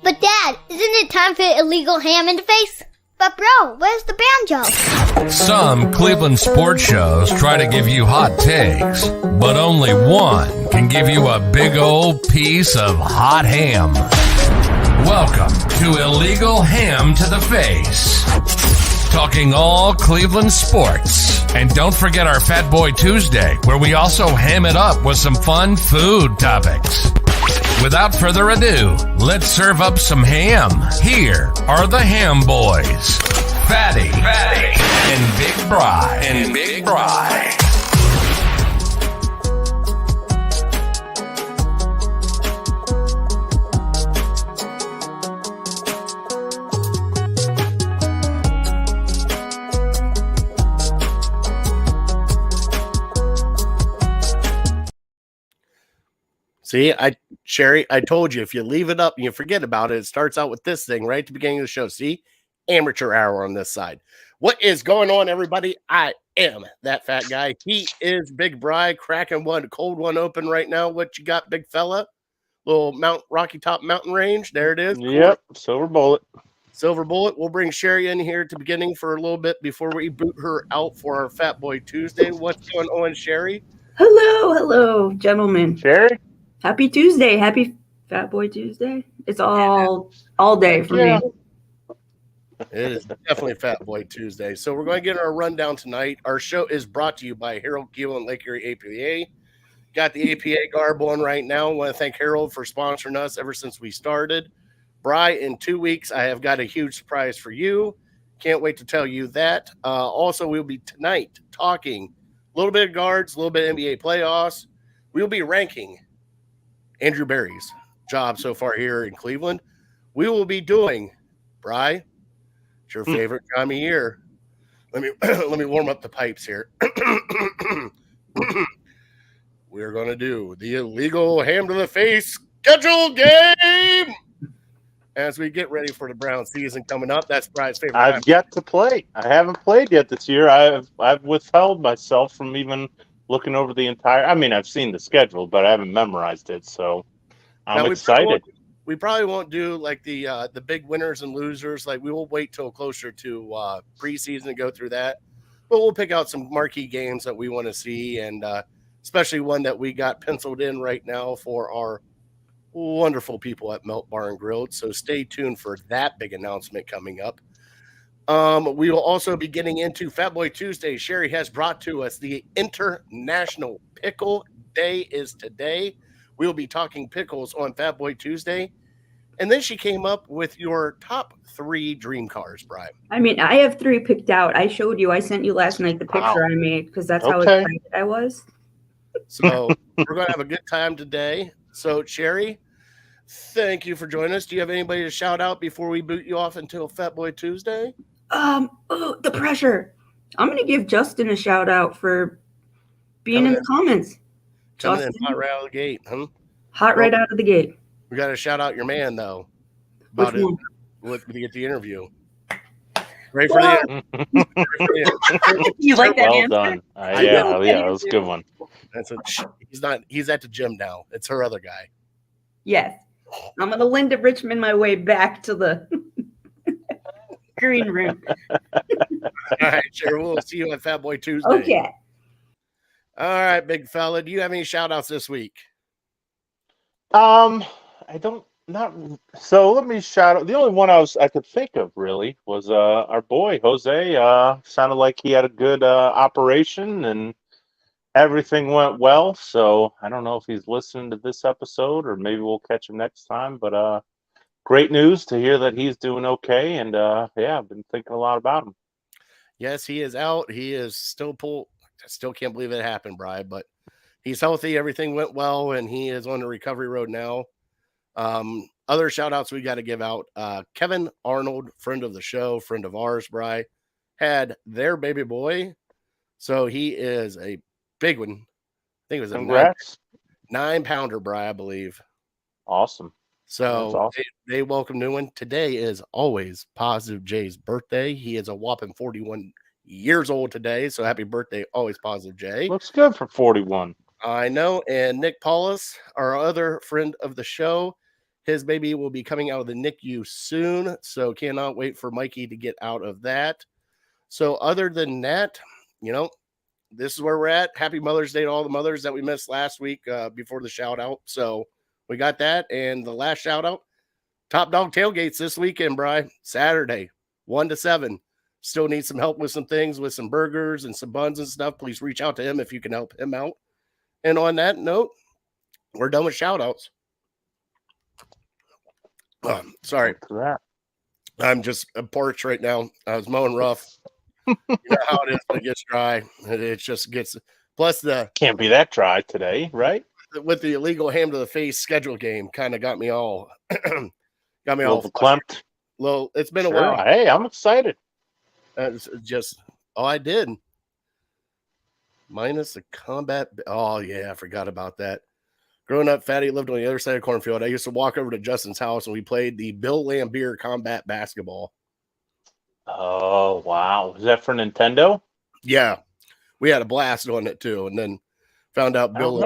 But Dad, isn't it time for illegal ham in the face? But bro, where's the banjo? Some Cleveland sports shows try to give you hot takes, but only one can give you a big old piece of hot ham. Welcome to Illegal Ham to the Face. Talking all Cleveland sports. And don't forget our Fat Boy Tuesday, where we also ham it up with some fun food topics. Without further ado, let's serve up some ham. Here are the Ham Boys, Fatty and Big Bri. See, Sherry, I told you, if you leave it up and you forget about it, it starts out with this thing right at the beginning of the show. See, amateur hour on this side. What is going on, everybody? I am that fat guy. He is Big Bri, cracking one, cold one open right now. What you got, big fella? Little Rocky Top Mountain Range. There it is. Yep, Silver Bullet. Silver Bullet. We'll bring Sherry in here at the beginning for a little bit before we boot her out for our Fat Boy Tuesday. What's going on, Sherry? Hello, gentlemen. Sherry? Happy Tuesday. Happy Fat Boy Tuesday. It's all day for me. It is definitely Fat Boy Tuesday. So we're going to get our rundown tonight. Our show is brought to you by Harold Kheel and Lake Erie APA. Got the APA garb on right now. I want to thank Harold for sponsoring us ever since we started. Bri, in 2 weeks, I have got a huge surprise for you. Can't wait to tell you that. Also, we'll be tonight talking a little bit of guards, a little bit of NBA playoffs. We'll be ranking Andrew Berry's job so far here in Cleveland. We will be doing, Bri, it's your favorite time of year. Let me warm up the pipes here. We are going to do the illegal ham to the face schedule game as we get ready for the Brown season coming up. That's Bri's favorite time. I've yet to play. I haven't played yet this year. I've withheld myself from even looking over the entire. I mean, I've seen the schedule, but I haven't memorized it, so I'm excited. We probably won't do like the big winners and losers. Like, we will wait till closer to preseason to go through that. But we'll pick out some marquee games that we want to see, and especially one that we got penciled in right now for our wonderful people at Melt Bar and Grilled. So stay tuned for that big announcement coming up. We will also be getting into Fat Boy Tuesday. Sherry has brought to us the International Pickle Day is today. We will be talking pickles on Fat Boy Tuesday. And then she came up with your top 3 dream cars, Brian. I mean, I have 3 picked out. I showed you. I sent you last night the picture I made because that's how excited I was. So we're going to have a good time today. So, Sherry, thank you for joining us. Do you have anybody to shout out before we boot you off until Fat Boy Tuesday? The pressure. I'm going to give Justin a shout out for being in the comments. Coming in hot right out of the gate, huh? Right out of the gate. We got to shout out your man, though. Which one? To get the interview. Ready for the interview? You like that Well answer? done. Yeah, that was a good one. He's at the gym now. It's her other guy. Yes. I'm going to Linda Richmond my way back to the green room. All right, sure. We'll see you on Fat Boy Tuesday. Okay. All right, big fella. Do you have any shout outs this week? I don't. Not so. Let me shout out. The only one I could think of really was our boy Jose. Sounded like he had a good operation and everything went well. So I don't know if he's listening to this episode or maybe we'll catch him next time. But great news to hear that he's doing okay. And I've been thinking a lot about him. Yes, he is out. He is still I still can't believe it happened, Brian, but he's healthy. Everything went well, and he is on the recovery road now. Other shout outs we got to give out. Kevin Arnold, friend of the show, friend of ours, Bri, had their baby boy. So he is a big one. I think it was a 9-pounder, Bri, I believe. Awesome. So awesome. They welcome new one. Today is always Positive Jay's birthday. He is a whopping 41 years old today. So happy birthday, always Positive Jay. Looks good for 41. I know. And Nick Paulus, our other friend of the show, His baby will be coming out of the NICU soon, so cannot wait for Mikey to get out of that. So other than that, this is where we're at. Happy Mother's Day to all the mothers that we missed last week before the shout out. So we got that. And the last shout out, Top Dog Tailgates this weekend, Bri. Saturday, 1 to 7. Still need some help with some things, with some burgers and some buns and stuff. Please reach out to him if you can help him out. And on that note, we're done with shout outs. Sorry. I'm just a porch right now. I was mowing rough. You know how it is when it gets dry. It just gets, plus the can't be that dry today, right? With the illegal ham to the face schedule game kind of got me all clamped. It's been a while. Hey, I'm excited. I did. Minus the combat. Oh yeah, I forgot about that. Growing up, Fatty lived on the other side of cornfield. I used to walk over to Justin's house and we played the Bill Lambier combat basketball. Oh, wow. Is that for Nintendo? Yeah. We had a blast on it too. And then found out Bill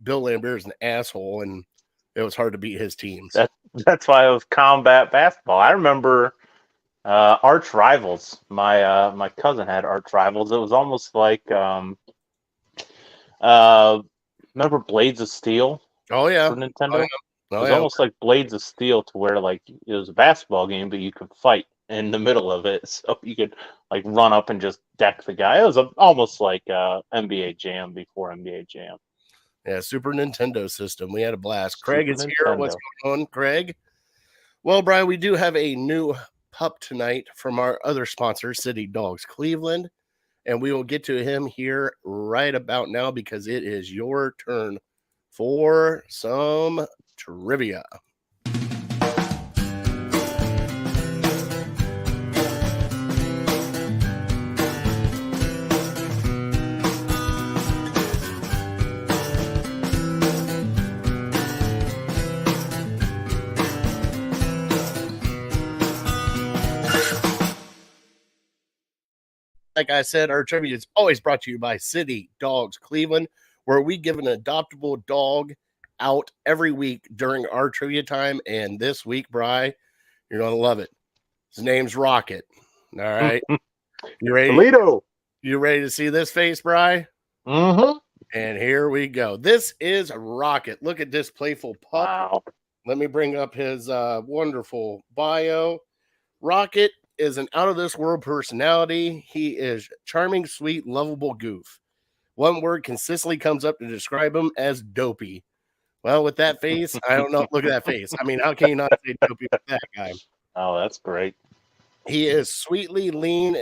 Lambier is an asshole and it was hard to beat his teams. That's why it was combat basketball. I remember Arch Rivals. My cousin had Arch Rivals. It was almost like remember Blades of Steel? Oh yeah, for Nintendo. It was almost like Blades of Steel, to where like it was a basketball game, but you could fight in the middle of it, so you could like run up and just deck the guy. It was almost like NBA Jam before NBA Jam. Yeah, Super Nintendo system. We had a blast. Craig is here. What's going on, Craig? Well, Brian, we do have a new pup tonight from our other sponsor, City Dogs Cleveland. And we will get to him here right about now because it is your turn for some trivia. Like I said, our trivia is always brought to you by City Dogs Cleveland, where we give an adoptable dog out every week during our trivia time. And this week, Bri, you're going to love it. His name's Rocket. All right. You ready? Toledo. You ready to see this face, Bri? Mm-hmm. And here we go. This is Rocket. Look at this playful pup. Wow. Let me bring up his wonderful bio. Rocket is an out-of-this-world personality. He is charming, sweet, lovable goof. One word consistently comes up to describe him as dopey. Well, with that face, I don't know. Look at that face. I mean, how can you not say dopey with that guy? Oh, that's great. He is sweetly lean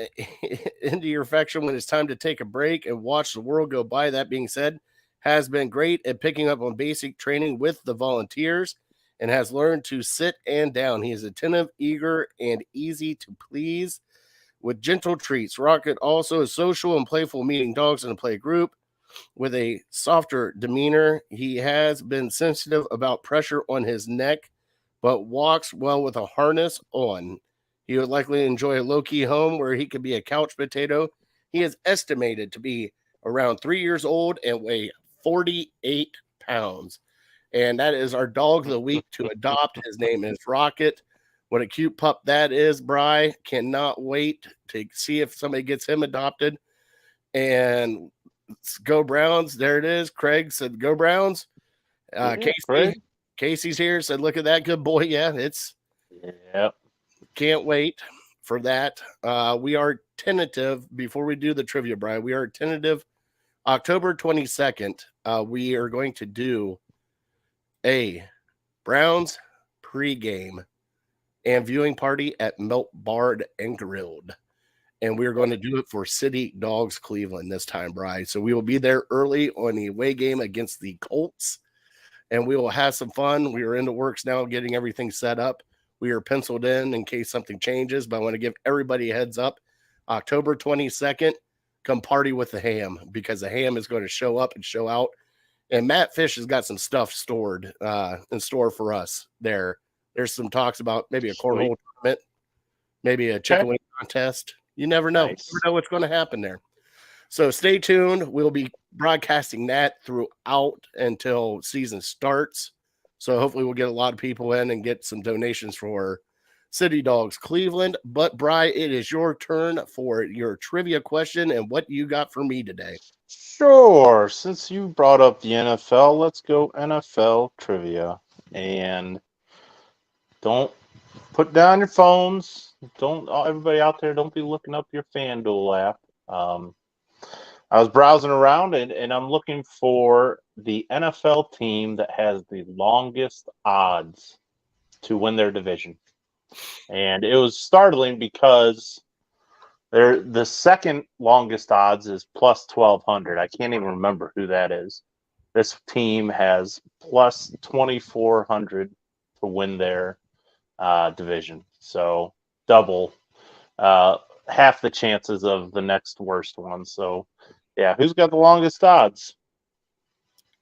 into your affection when it's time to take a break and watch the world go by. That being said, has been great at picking up on basic training with the volunteers and has learned to sit and down. He is attentive, eager, and easy to please with gentle treats. Rocket also is social and playful, meeting dogs in a play group with a softer demeanor. He has been sensitive about pressure on his neck, but walks well with a harness on. He would likely enjoy a low-key home where he could be a couch potato. He is estimated to be around 3 years old and weigh 48 pounds. And that is our dog of the week to adopt. His name is Rocket. What a cute pup that is, Bri. Cannot wait to see if somebody gets him adopted. And go Browns. There it is. Craig said, go Browns. Casey's here. Said, look at that good boy. Yeah, Yep. Can't wait for that. We are tentative before we do the trivia, Bri. We are tentative October 22nd. We are going to do a Browns pregame and viewing party at Melt Barred and Grilled. And we're going to do it for City Dogs Cleveland this time, Bri. So we will be there early on the away game against the Colts, and we will have some fun. We are in the works now getting everything set up. We are penciled in case something changes, but I want to give everybody a heads up. October 22nd, come party with the ham, because the ham is going to show up and show out. And Matt Fish has got some stuff stored in store for us there. There's some talks about maybe a cornhole tournament, maybe a chicken wing contest. You never know. Nice. You never know what's going to happen there. So stay tuned. We'll be broadcasting that throughout until season starts. So hopefully we'll get a lot of people in and get some donations for City Dogs Cleveland. But Bri, it is your turn for your trivia question. And what you got for me today? Sure. Since you brought up the NFL, let's go NFL trivia. And don't put down your phones. Don't everybody out there, don't be looking up your FanDuel app. I was browsing around and I'm looking for the NFL team that has the longest odds to win their division. And it was startling because the second longest odds is plus 1,200. I can't even remember who that is. This team has plus 2,400 to win their division. So double, half the chances of the next worst one. So, yeah, who's got the longest odds?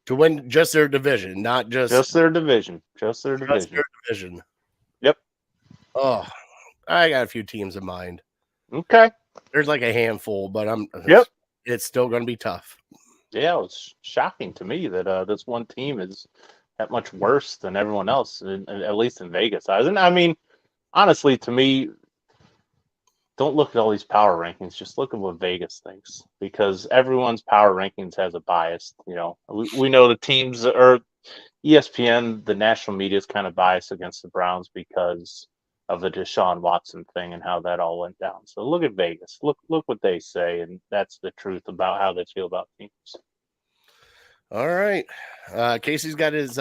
To win just their division, not Just their division. Just their just division. their division. Yep. Oh, I got a few teams in mind. Okay. There's like a handful, but Yep. It's still going to be tough. Yeah, it was shocking to me that this one team is that much worse than everyone else, at least in Vegas. And I mean, honestly, to me, don't look at all these power rankings. Just look at what Vegas thinks, because everyone's power rankings has a bias. You know, we know the teams or ESPN, the national media is kind of biased against the Browns because of the Deshaun Watson thing and how that all went down. So look at Vegas. Look what they say, and that's the truth about how they feel about teams. All right, Casey's got his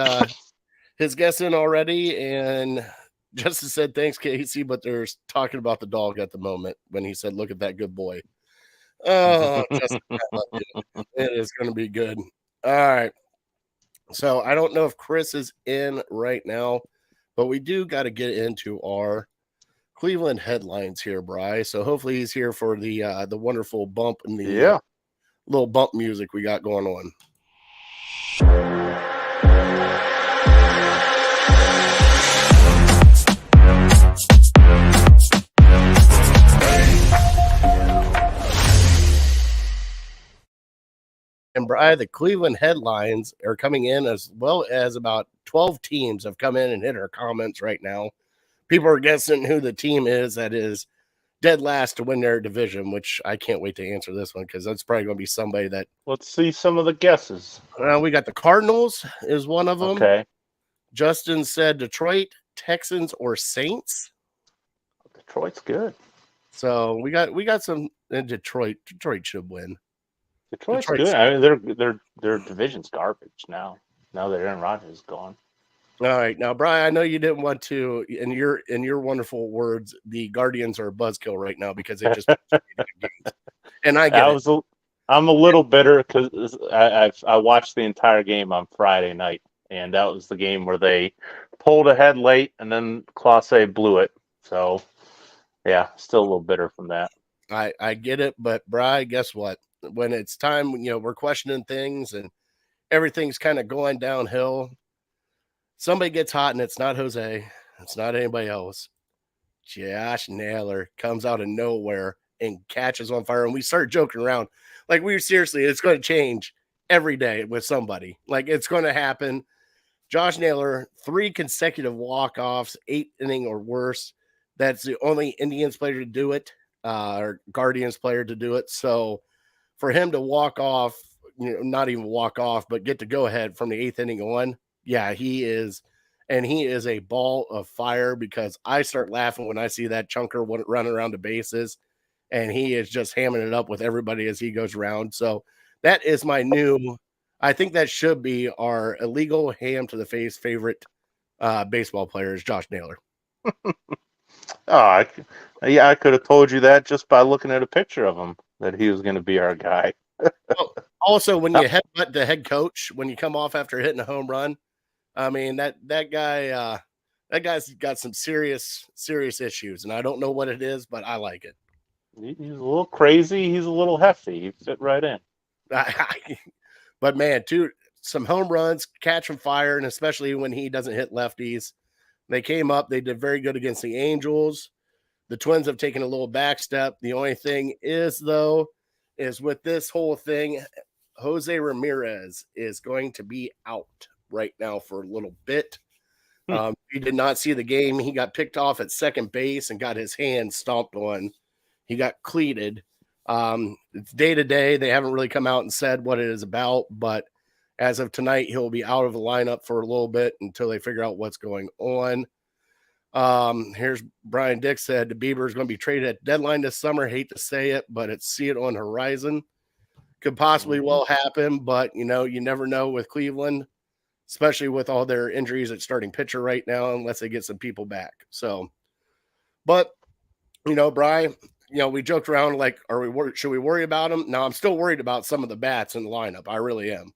guess in already, and Justin said, "Thanks, Casey," but they're talking about the dog at the moment when he said, "Look at that good boy." Oh, Justin, I love you. It is going to be good. All right. So I don't know if Chris is in right now, but we do got to get into our Cleveland headlines here, Bri. So hopefully he's here for the wonderful bump and the little bump music we got going on. And Bri, the Cleveland headlines are coming in, as well as about 12 teams have come in and hit our comments right now. People are guessing who the team is that is dead last to win their division, which I can't wait to answer this one because that's probably going to be somebody that. Let's see some of the guesses. We got the Cardinals is one of them. Okay. Justin said Detroit, Texans, or Saints. Detroit's good. So we got some in Detroit. Detroit should win. Detroit's good. I mean, their division's garbage now. Now that Aaron Rodgers is gone. All right, now Brian, I know you didn't want to, in your wonderful words, the Guardians are a buzzkill right now because they just and I get it. I'm a little bitter because I watched the entire game on Friday night, and that was the game where they pulled ahead late, and then Clase blew it. So, yeah, still a little bitter from that. I get it, but Bri, guess what? When it's time, we're questioning things and everything's kind of going downhill. Somebody gets hot, and it's not Jose. It's not anybody else. Josh Naylor comes out of nowhere and catches on fire, and we start joking around. Like, seriously, it's going to change every day with somebody. Like, it's going to happen. Josh Naylor, 3 consecutive walk-offs, 8 inning or worse. That's the only Indians player to do it, or Guardians player to do it. So for him to walk off, not even walk off, but get to go ahead from the 8th inning on, yeah, he is. And he is a ball of fire because I start laughing when I see that chunker running around the bases, and he is just hamming it up with everybody as he goes around. So that is my I think that should be our illegal ham to the face favorite baseball player is Josh Naylor. I could have told you that just by looking at a picture of him that he was going to be our guy. Also, when you headbutt the head coach, when you come off after hitting a home run, I mean that guy's got some serious issues, and I don't know what it is, but I like it. He's a little crazy. He's a little hefty. He fit right in. But man, dude, some home runs, catching fire, and especially when he doesn't hit lefties. They came up. They did very good against the Angels. The Twins have taken a little back step. The only thing is with this whole thing, Jose Ramirez is going to be out right now for a little bit. He did not see the game. He got picked off at second base and got his hand stomped on. He got cleated. It's day to day. They haven't really come out and said what it is about, but as of tonight, he'll be out of the lineup for a little bit until they figure out what's going on. Here's Brian Dick said the Bieber is going to be traded at deadline this summer. Hate to say it, but see it on horizon. Could possibly well happen, but you never know with Cleveland, especially with all their injuries at starting pitcher right now, unless they get some people back. So, but Brian, we joked around like, should we worry about him? Now I'm still worried about some of the bats in the lineup. I really am.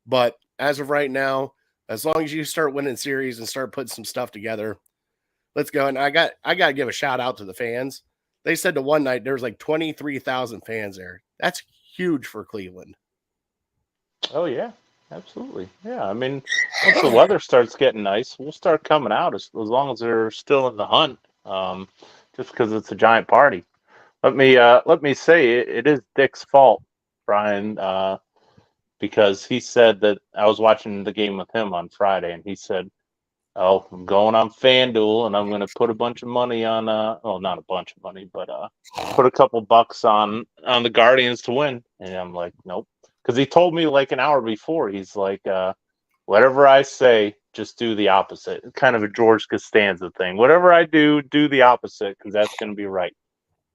But as of right now, as long as you start winning series and start putting some stuff together, let's go. And I got to give a shout out to the fans. They said the one night there was like 23,000 fans there. That's huge for Cleveland. Oh yeah, absolutely. Yeah, I mean, once the weather starts getting nice, we'll start coming out as long as they're still in the hunt. Just because it's a giant party. Let me say it is Dick's fault, Brian, because he said that I was watching the game with him on Friday, and he said, "Oh, I'm going on FanDuel, and I'm going to put a bunch of money on well, not a bunch of money, but put a couple bucks on the Guardians to win." And I'm like, "Nope," because he told me like an hour before. He's like, "Whatever I say, just do the opposite." It's kind of a George Costanza thing. Whatever I do the opposite, because that's going to be right.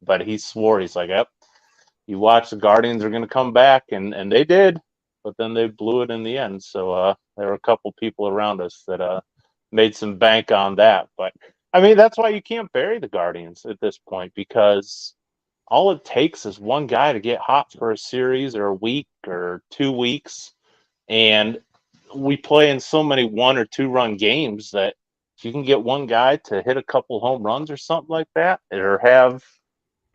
But he swore, he's like, "Yep, you watch, the Guardians are going to come back," and they did, but then they blew it in the end. So there were a couple people around us that made some bank on that. But I mean, that's why you can't bury the Guardians at this point, because all it takes is one guy to get hot for a series or a week or 2 weeks, and we play in so many 1 or 2 run games that if you can get one guy to hit a couple home runs or something like that, or have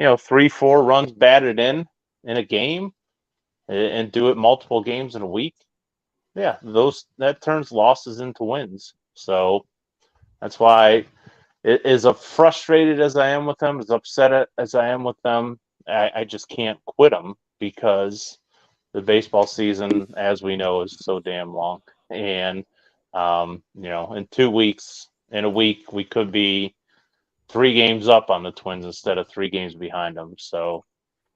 3-4 runs batted in a game, and do it multiple games in a week, yeah, that turns losses into wins. So that's why, as frustrated as I am with them, as upset as I am with them, I just can't quit them, because the baseball season, as we know, is so damn long. And in 2 weeks, in a week, we could be 3 games up on the Twins instead of 3 games behind them. So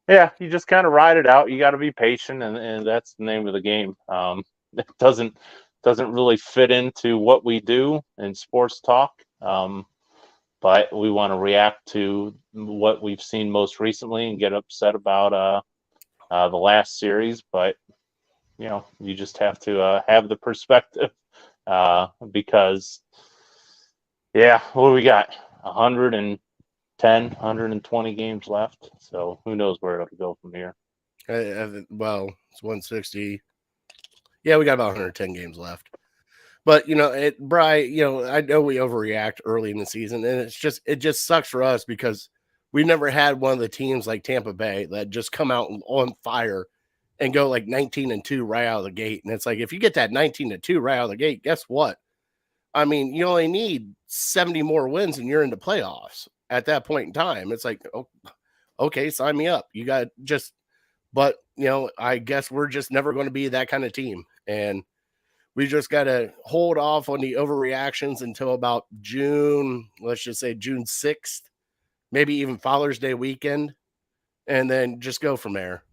yeah, you just kind of ride it out. You got to be patient, and that's the name of the game. It doesn't really fit into what we do in sports talk, but we want to react to what we've seen most recently and get upset about the last series. But you just have to have the perspective, because yeah, what do we got? 120 games left, so who knows where it'll go from here. Well, it's 160. Yeah, we got about 110 games left. But Bri, I know we overreact early in the season, and it just sucks for us because we never had one of the teams like Tampa Bay that just come out on fire and go like 19-2 right out of the gate. And it's like, if you get that 19-2 right out of the gate, guess what? I mean, you only need 70 more wins and you're in the playoffs at that point in time. It's like, oh, okay, sign me up. You got but I guess we're just never going to be that kind of team. And we just got to hold off on the overreactions until about June, let's just say June 6th, maybe even Father's Day weekend, and then just go from there.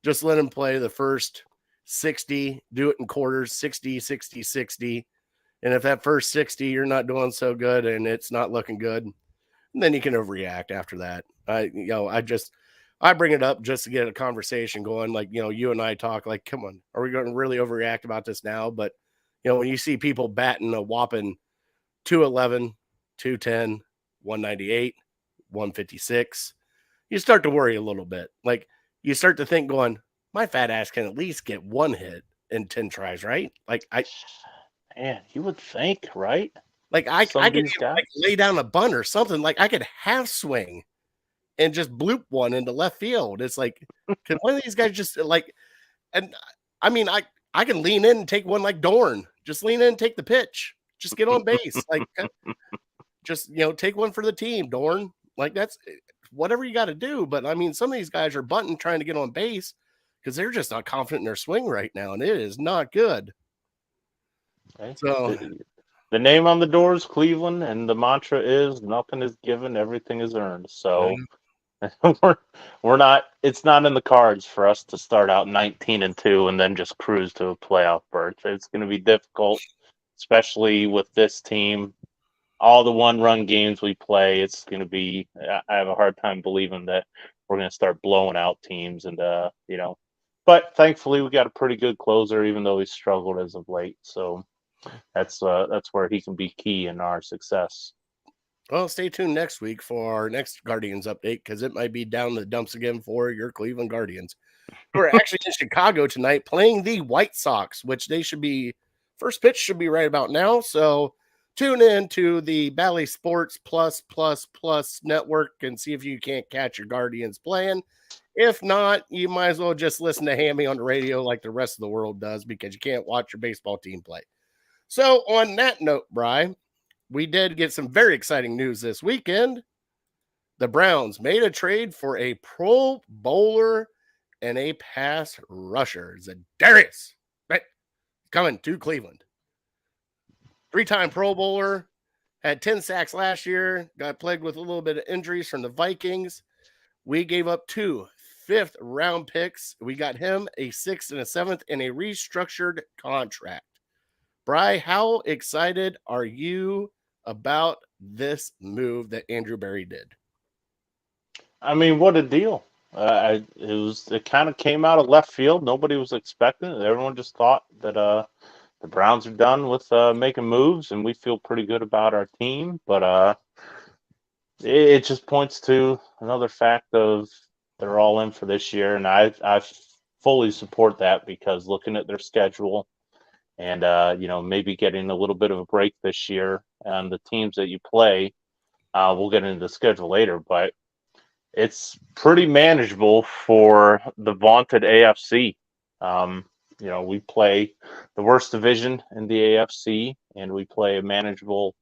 Just let them play the first 60, do it in quarters, 60, 60, 60. And if that first 60, you're not doing so good and it's not looking good, then you can overreact after that. I bring it up just to get a conversation going. Like, you and I talk like, come on, are we going to really overreact about this now? But, when you see people batting a whopping 211, 210, 198, 156, you start to worry a little bit. Like, you start to think going, my fat ass can at least get 1 hit in 10 tries, right? Like, Man, you would think, right? Like I could even, like, lay down a bunt or something. Like I could half swing and just bloop one into left field. It's like, can one of these guys just like, and I mean, I can lean in and take one like Dorn. Just lean in and take the pitch. Just get on base. Like, just, take one for the team, Dorn. Like, that's whatever you got to do. But I mean, some of these guys are bunting trying to get on base because they're just not confident in their swing right now. And it is not good. Okay. So the name on the door is Cleveland, and the mantra is nothing is given, everything is earned. So we're not. It's not in the cards for us to start out 19-2 and then just cruise to a playoff berth. It's going to be difficult, especially with this team. All the one-run games we play, it's going to be. I have a hard time believing that we're going to start blowing out teams, and But thankfully, we got a pretty good closer, even though he struggled as of late. So that's where he can be key in our success. Well, stay tuned next week for our next Guardians update because it might be down the dumps again for your Cleveland Guardians. We're actually in Chicago tonight playing the White Sox, which they should be first pitch should be right about now. So tune in to the Bally Sports Plus network and see if you can't catch your Guardians playing. If not, you might as well just listen to Hammy on the radio like the rest of the world does because you can't watch your baseball team play. So on that note, Bri, we did get some very exciting news this weekend. The Browns made a trade for a Pro Bowler and a pass rusher. Zadarius coming to Cleveland. 3-time Pro Bowler, had 10 sacks last year, got plagued with a little bit of injuries from the Vikings. We gave up 2 fifth-round picks. We got him a 6th and a 7th in a restructured contract. Bri, how excited are you about this move that Andrew Berry did? I mean, what a deal! It kind of came out of left field. Nobody was expecting it. Everyone just thought that the Browns are done with making moves, and we feel pretty good about our team. But it just points to another fact of they're all in for this year, and I fully support that because looking at their schedule and maybe getting a little bit of a break this year and the teams that you play, we'll get into the schedule later, but it's pretty manageable for the vaunted AFC. We play the worst division in the AFC, and we play a manageable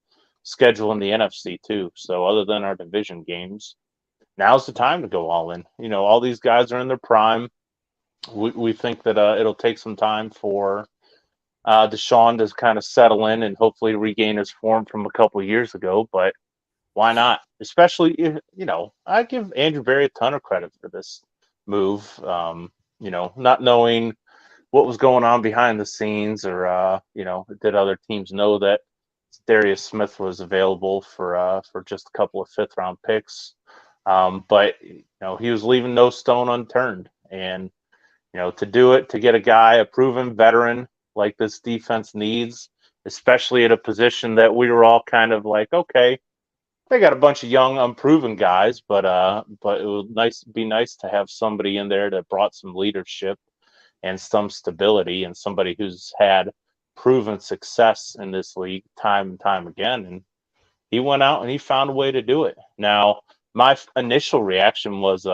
schedule in the NFC too. So other than our division games, now's the time to go all in. All these guys are in their prime. We think that it'll take some time for Deshaun to kind of settle in and hopefully regain his form from a couple of years ago, but why not? Especially if, I give Andrew Berry a ton of credit for this move. Not knowing what was going on behind the scenes or, did other teams know that Darius Smith was available for just a couple of 5th-round picks. But he was leaving no stone unturned. And, to do it, to get a guy, a proven veteran like this defense needs, especially at a position that we were all kind of like, okay, they got a bunch of young, unproven guys, but it would be nice to have somebody in there that brought some leadership and some stability and somebody who's had proven success in this league time and time again. And he went out and he found a way to do it. Now, my initial reaction was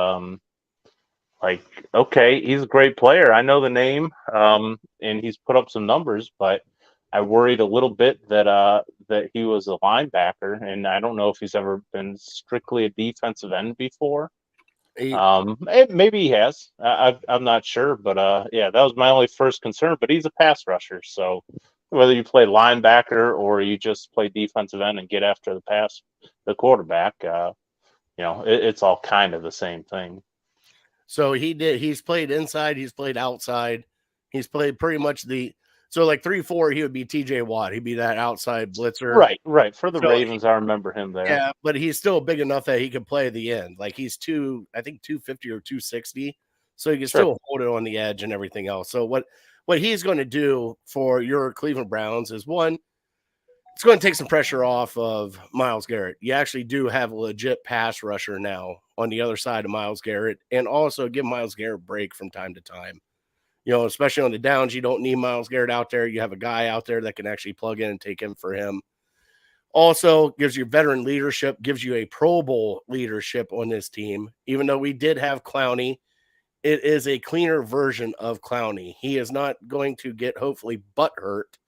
okay, he's a great player. I know the name, and he's put up some numbers, but I worried a little bit that he was a linebacker, and I don't know if he's ever been strictly a defensive end before. Maybe he has. I'm not sure, but that was my only first concern. But he's a pass rusher, so whether you play linebacker or you just play defensive end and get after the quarterback, it's all kind of the same thing. So he's played inside, he's played outside, he's played pretty much so like 3-4, he would be TJ Watt. He'd be that outside blitzer. Right. For the Ravens, I remember him there. Yeah, but he's still big enough that he can play at the end. Like he's 250 or 260. So he can still hold it on the edge and everything else. So what he's going to do for your Cleveland Browns is one, it's going to take some pressure off of Myles Garrett. You actually do have a legit pass rusher now on the other side of Myles Garrett, and also give Myles Garrett a break from time to time. Especially on the downs, you don't need Myles Garrett out there. You have a guy out there that can actually plug in and take him for him. Also gives you veteran leadership, gives you a Pro Bowl leadership on this team. Even though we did have Clowney, it is a cleaner version of Clowney. He is not going to get hopefully butt hurt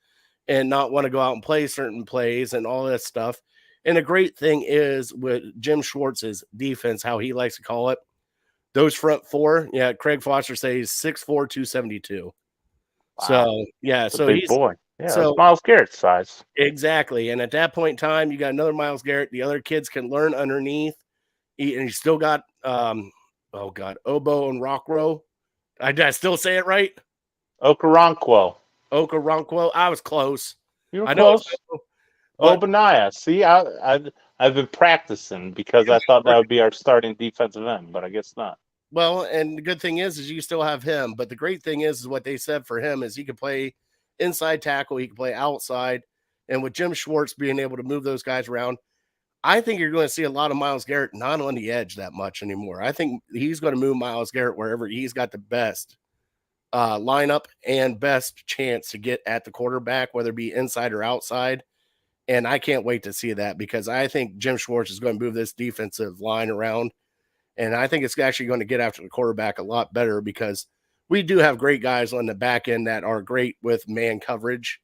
and not want to go out and play certain plays and all that stuff. And the great thing is with Jim Schwartz's defense, how he likes to call it, those front four, Craig Foster says 6'4", 272. Wow. So, That's a big boy. Yeah, So it's Myles Garrett's size. exactly. And at that point in time, you got another Myles Garrett. The other kids can learn underneath. And you still got oh God, Obo and Rockrow. Did I still say it right? Okoronkwo. Okoronkwo. I was close. You were I know it's close. Obo, but Obaniah. See, I've been practicing because I thought that would be our starting defensive end, but I guess not. well, and the good thing is you still have him. But the great thing is what they said for him is he can play inside tackle, he can play outside, and with Jim Schwartz being able to move those guys around, I think you're going to see a lot of Myles Garrett not on the edge that much anymore. I think he's going to move Myles Garrett wherever he's got the best lineup and best chance to get at the quarterback, whether it be inside or outside. And I can't wait to see that because I think Jim Schwartz is going to move this defensive line around. And I think it's actually going to get after the quarterback a lot better because we do have great guys on the back end that are great with man coverage.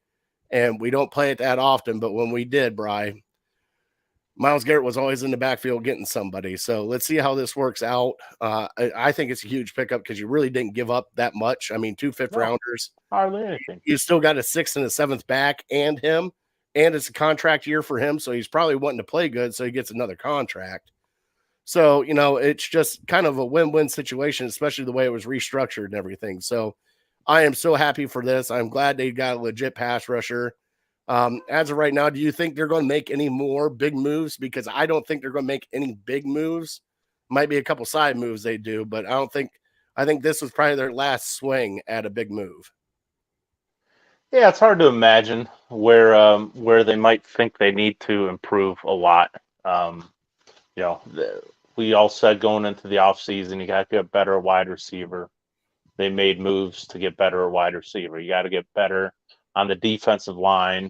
And we don't play it that often, but when we did, Bri, Myles Garrett was always in the backfield getting somebody. So let's see how this works out. I think it's a huge pickup because you really didn't give up that much. I mean, 2 fifth-rounders. Hardly anything. You still got a 6th and a 7th back and him, and it's a contract year for him. So he's probably wanting to play good, so he gets another contract. So, it's just kind of a win-win situation, especially the way it was restructured and everything. So I am so happy for this. I'm glad they got a legit pass rusher. As of right now, do you think they're going to make any more big moves? Because I don't think they're going to make any big moves. Might be a couple side moves they do, but I think this was probably their last swing at a big move. Yeah, it's hard to imagine where they might think they need to improve a lot. We all said going into the offseason, you got to get better wide receiver. They made moves to get better wide receiver. You got to get better on the defensive line,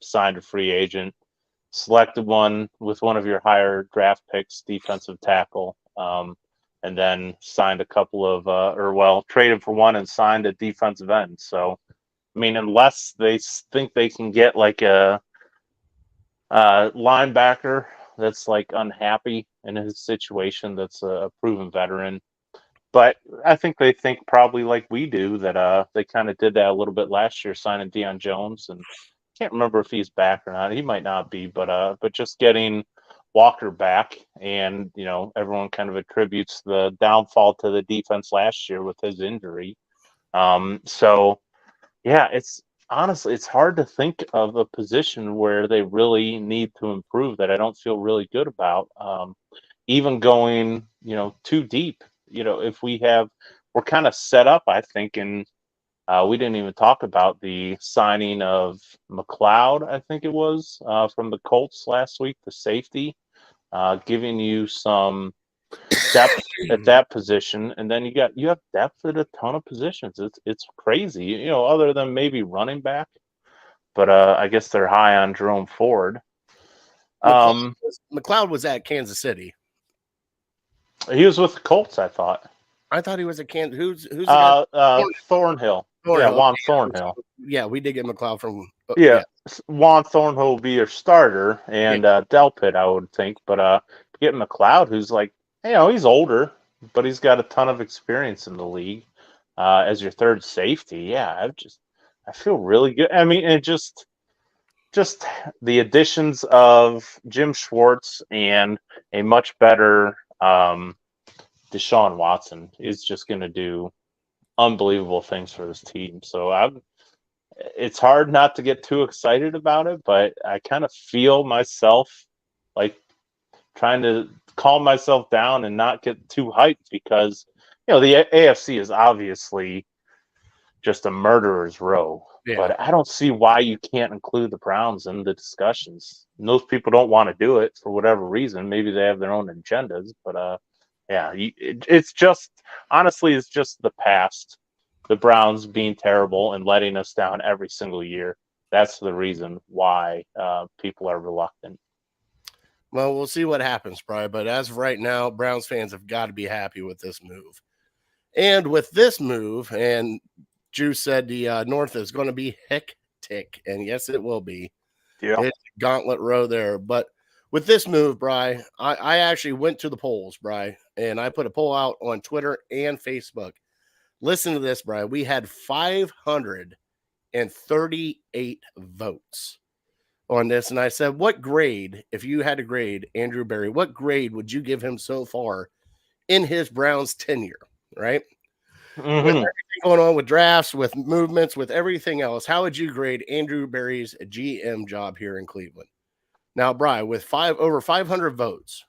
signed a free agent, selected one with one of your higher draft picks, defensive tackle, and then signed a couple of, traded for one and signed a defensive end. So, I mean, unless they think they can get like a linebacker that's like unhappy in his situation, that's a proven veteran. But I think they think probably like we do that they kind of did that a little bit last year, signing Deion Jones, and can't remember if he's back or not. He might not be, but just getting Walker back, and everyone kind of attributes the downfall to the defense last year with his injury. So yeah, it's hard to think of a position where they really need to improve that I don't feel really good about. Even going, too deep. If we're kind of set up, I think, and we didn't even talk about the signing of McLeod, I think it was, from the Colts last week, the safety, giving you some depth at that position, and then you have depth at a ton of positions. It's crazy, other than maybe running back, but I guess they're high on Jerome Ford. McLeod was at Kansas City. He was with the Colts, I thought. I thought he was at Kansas. Who's the guy? Thornhill. Yeah, Juan Thornhill. Yeah, we did get McLeod from. Yeah, Juan Thornhill will be your starter, and Delpit, I would think. But get McLeod, who's like, he's older, but he's got a ton of experience in the league as your third safety. Yeah, I feel really good. I mean, it just the additions of Jim Schwartz and a much better Deshaun Watson is just going to do unbelievable things for this team. So it's hard not to get too excited about it, but I kind of feel myself like trying to calm myself down and not get too hyped because, the AFC is obviously just a murderer's row. Yeah. But I don't see why you can't include the Browns in the discussions. And those people don't want to do it for whatever reason. Maybe they have their own agendas, but it's just, honestly, it's just the past. The Browns being terrible and letting us down every single year. That's the reason why people are reluctant. Well, we'll see what happens, Bri. But as of right now, Browns fans have got to be happy with this move. And with this move, and Juice said the North is going to be hectic. And yes, it will be. Yeah. It's a gauntlet row there. But with this move, Bri, I actually went to the polls, Bri, and I put a poll out on Twitter and Facebook. Listen to this, Bri. We had 500 238 votes on this. And I said, what grade, if you had to grade Andrew Berry, what grade would you give him so far in his Browns tenure, right? With everything going on with drafts, with movements, with everything else, how would you grade Andrew Berry's GM job here in Cleveland? Now, Bri, with over 500 votes,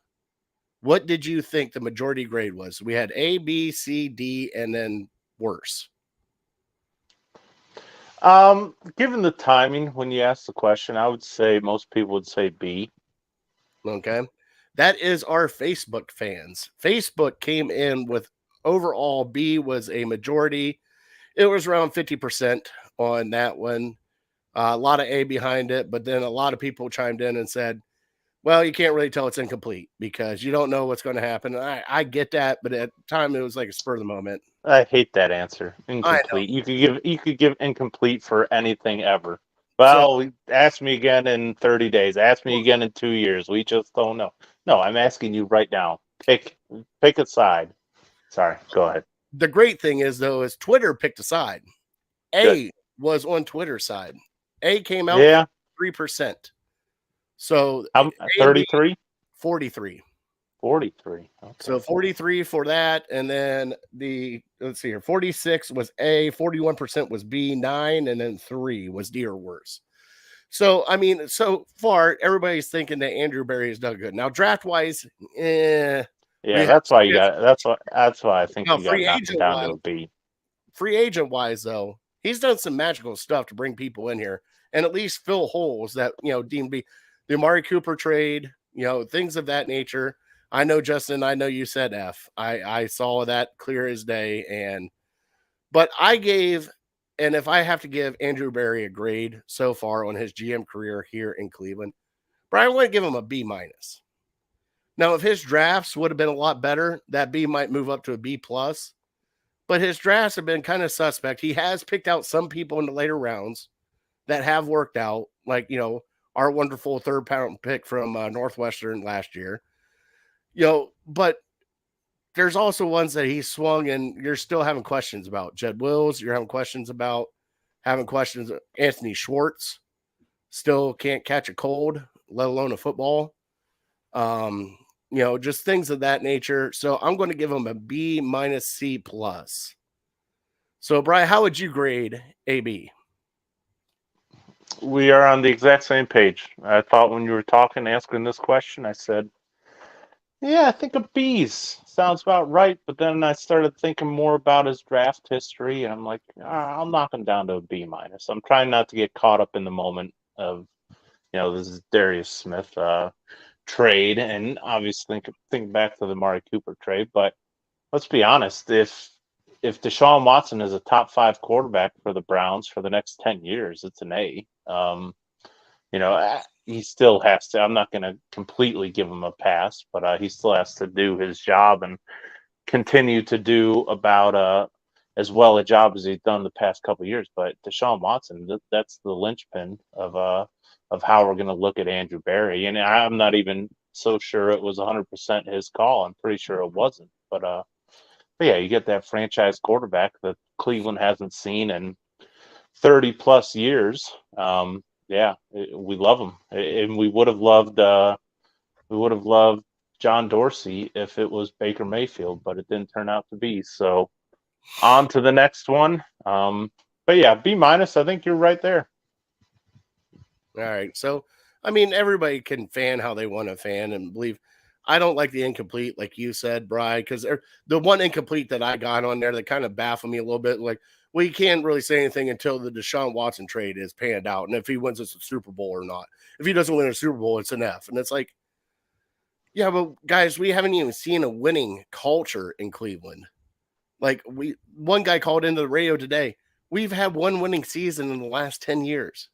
what did you think the majority grade was? We had A, B, C, D, and then worse. Given the timing when you asked the question, I would say most people would say B. Okay. That is our Facebook fans. Facebook came in with overall B was a majority. It was around 50% on that one. A lot of A behind it, but then a lot of people chimed in and said, well, you can't really tell it's incomplete because you don't know what's going to happen. I get that, but at the time it was like a spur of the moment. I hate that answer. Incomplete. You could give incomplete for anything ever. Well, ask me again in 30 days. Ask me again in 2 years. We just don't know. No, I'm asking you right now. Pick a side. Sorry, go ahead. The great thing is, though, is Twitter picked a side. A was on Twitter's side. A came out 3%. So 33? 43. 43. Okay. So 43 for that. And then let's see here, 46 was A, 41% was B, 9, and then 3 was D or worse. So, I mean, so far, everybody's thinking that Andrew Berry has done good. Now, draft-wise, yeah, that's why I think you got knocked down to a B. Free agent-wise, though, he's done some magical stuff to bring people in here and at least fill holes that, deemed to be the Amari Cooper trade, things of that nature. I know, Justin, I know you said F. I saw that clear as day. But I gave, and if I have to give Andrew Berry a grade so far on his GM career here in Cleveland, Brian, I want to give him a B minus. Now, if his drafts would have been a lot better, that B might move up to a B plus. But his drafts have been kind of suspect. He has picked out some people in the later rounds that have worked out, like, our wonderful third-round pick from Northwestern last year. But there's also ones that he swung and you're still having questions about. Jed Wills, you're having questions about. Anthony Schwartz, still can't catch a cold, let alone a football. Just things of that nature. So I'm going to give him a B minus C plus. So, Brian, how would you grade AB? We are on the exact same page. I thought when you were asking this question, I said, yeah, I think a B's sounds about right. But then I started thinking more about his draft history, and I'm like, I'll knock him down to a B minus. I'm trying not to get caught up in the moment of, this is Darius Smith trade, and obviously think back to the Amari Cooper trade. But let's be honest, if Deshaun Watson is a top 5 quarterback for the Browns for the next 10 years, it's an A. He still has to. I'm not going to completely give him a pass, but he still has to do his job and continue to do about as well a job as he's done the past couple of years. But Deshaun Watson, that's the linchpin of how we're going to look at Andrew Berry. And I'm not even so sure it was 100% his call. I'm pretty sure it wasn't. But yeah, you get that franchise quarterback that Cleveland hasn't seen in 30 plus years. Yeah, we love him, and we would have loved John Dorsey if it was Baker Mayfield, but it didn't turn out to be. So on to the next one. But yeah, B minus. I think you're right there. All right. So I mean, everybody can fan how they want to fan and believe. I don't like the incomplete, like you said, Bri, because the one incomplete that I got on there that kind of baffled me a little bit, like, well, you can't really say anything until the Deshaun Watson trade is panned out. And if he wins us a Super Bowl or not. If he doesn't win a Super Bowl, it's an F. And it's like, yeah, but guys, we haven't even seen a winning culture in Cleveland. Like, one guy called into the radio today. We've had one winning season in the last 10 years.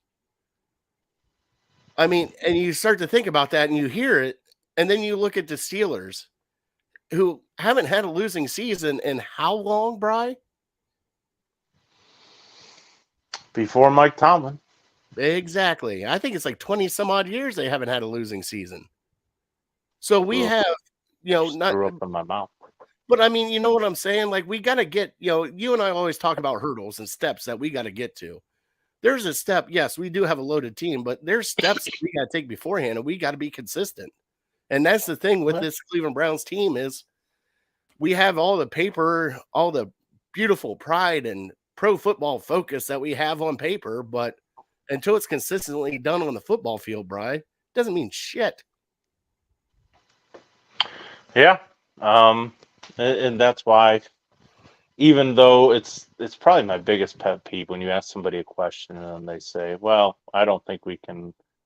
I mean, and you start to think about that and you hear it, and then you look at the Steelers, who haven't had a losing season in how long, Bri? Before Mike Tomlin. Exactly. I think it's like 20 some odd years they haven't had a losing season. So we have, not threw up in my mouth. But I mean, you know what I'm saying? Like, we got to get, you and I always talk about hurdles and steps that we got to get to. there's a step. Yes, we do have a loaded team, but there's steps that we got to take beforehand, and we got to be consistent. And that's the thing with this Cleveland Browns team is we have all the paper, all the beautiful pride and pro football focus that we have on paper, but until it's consistently done on the football field, Bri, doesn't mean shit. Yeah. And that's why, even though it's probably my biggest pet peeve when you ask somebody a question and they say, well, I don't think we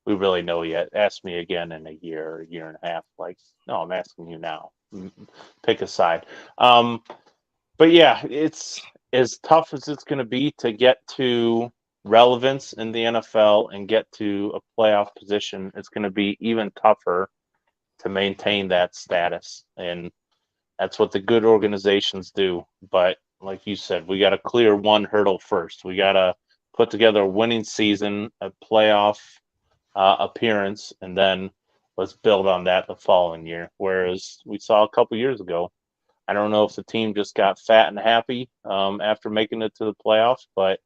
really know yet. Ask me again in a year and a half. Like, no, I'm asking you now. Pick a side. But yeah, it's as tough as it's going to be to get to relevance in the NFL and get to a playoff position. It's going to be even tougher to maintain that status. And that's what the good organizations do. But like you said, we got to clear one hurdle first. We got to put together a winning season, a playoff appearance, and then let's build on that the following year. Whereas we saw a couple years ago, I don't know if the team just got fat and happy after making it to the playoffs, but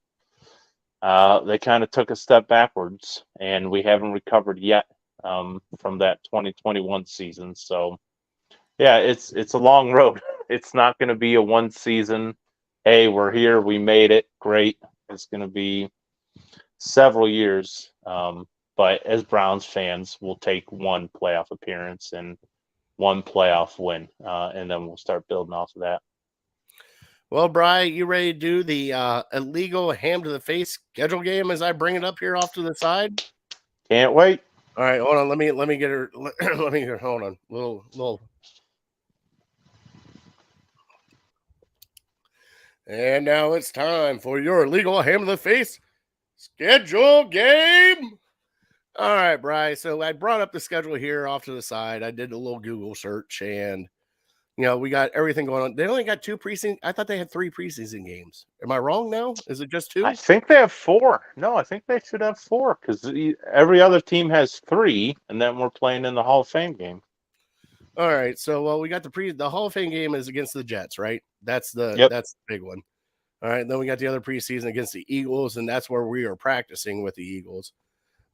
they kind of took a step backwards, and we haven't recovered yet from that 2021 season. So, yeah, it's a long road. It's not going to be a one season, hey, we're here, we made it, great. It's going to be several years. But as Browns fans, we'll take one playoff appearance and one playoff win, and then we'll start building off of that. Well, Bri, you ready to do the illegal ham to the face schedule game as I bring it up here off to the side? Can't wait. All right, hold on. Let me get her. Let me get her. Hold on. Little. And now it's time for your illegal ham to the face schedule game. All right, Bri. So I brought up the schedule here off to the side. I did a little Google search, and we got everything going on. They only got 2 preseason. I thought they had 3 preseason games. Am I wrong now? Is it just 2? I think they have 4. No, I think they should have 4 because every other team has 3, and then we're playing in the Hall of Fame game. All right. So, we got the Hall of Fame game is against the Jets, right? That's the big one. All right. Then we got the other preseason against the Eagles, and that's where we are practicing with the Eagles.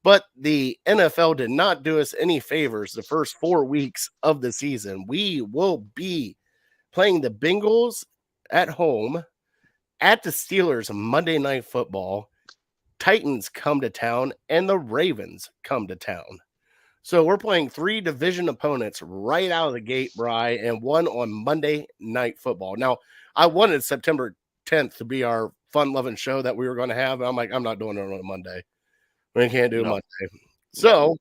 But the NFL did not do us any favors the first 4 weeks of the season. We will be playing the Bengals at home, at the Steelers Monday Night Football, Titans come to town, and the Ravens come to town. So we're playing 3 division opponents right out of the gate, Bri, and one on Monday Night Football. Now, I wanted September 10th to be our fun-loving show that we were going to have. I'm like, I'm not doing it on a Monday. We can't do it Monday. So,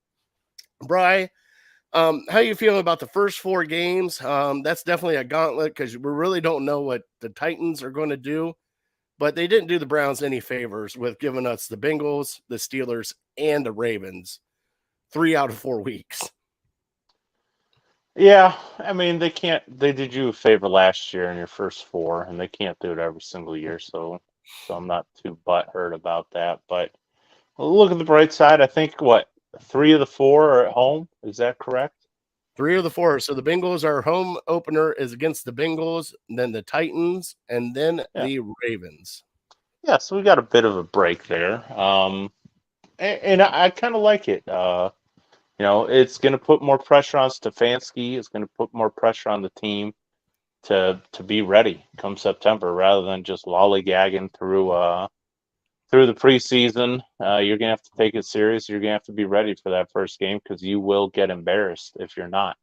Bri, how you feeling about the first 4 games? That's definitely a gauntlet because we really don't know what the Titans are going to do. But they didn't do the Browns any favors with giving us the Bengals, the Steelers, and the Ravens 3 out of 4 weeks. Yeah, I mean, they can't. They did you a favor last year in your first 4, and they can't do it every single year. So I'm not too butthurt about that. But look at the bright side. I think 3 of the 4 are at home. Is that correct? 3 of the 4. So the Bengals, our home opener is against the Bengals, then the Titans, and then the Ravens. Yeah, so we got a bit of a break there. And I kind of like it. It's going to put more pressure on Stefanski. It's going to put more pressure on the team to be ready come September, rather than just lollygagging through the preseason. You're going to have to take it serious. You're going to have to be ready for that first game because you will get embarrassed if you're not,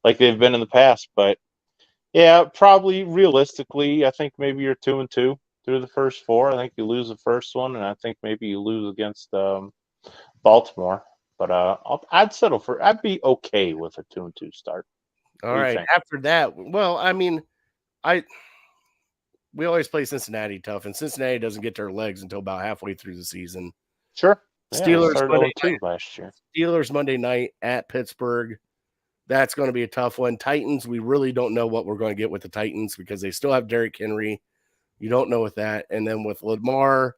like they've been in the past. But yeah, probably realistically, I think maybe you're 2-2 through the first 4. I think you lose the first one, and I think maybe you lose against Baltimore. But I'd be okay with a 2-2 start. All right. After that, well, I mean, we always play Cincinnati tough, and Cincinnati doesn't get their legs until about halfway through the season. Sure. Steelers Monday night, last year. Steelers Monday night at Pittsburgh. That's going to be a tough one. Titans, we really don't know what we're going to get with the Titans because they still have Derrick Henry. You don't know with that. And then with Lamar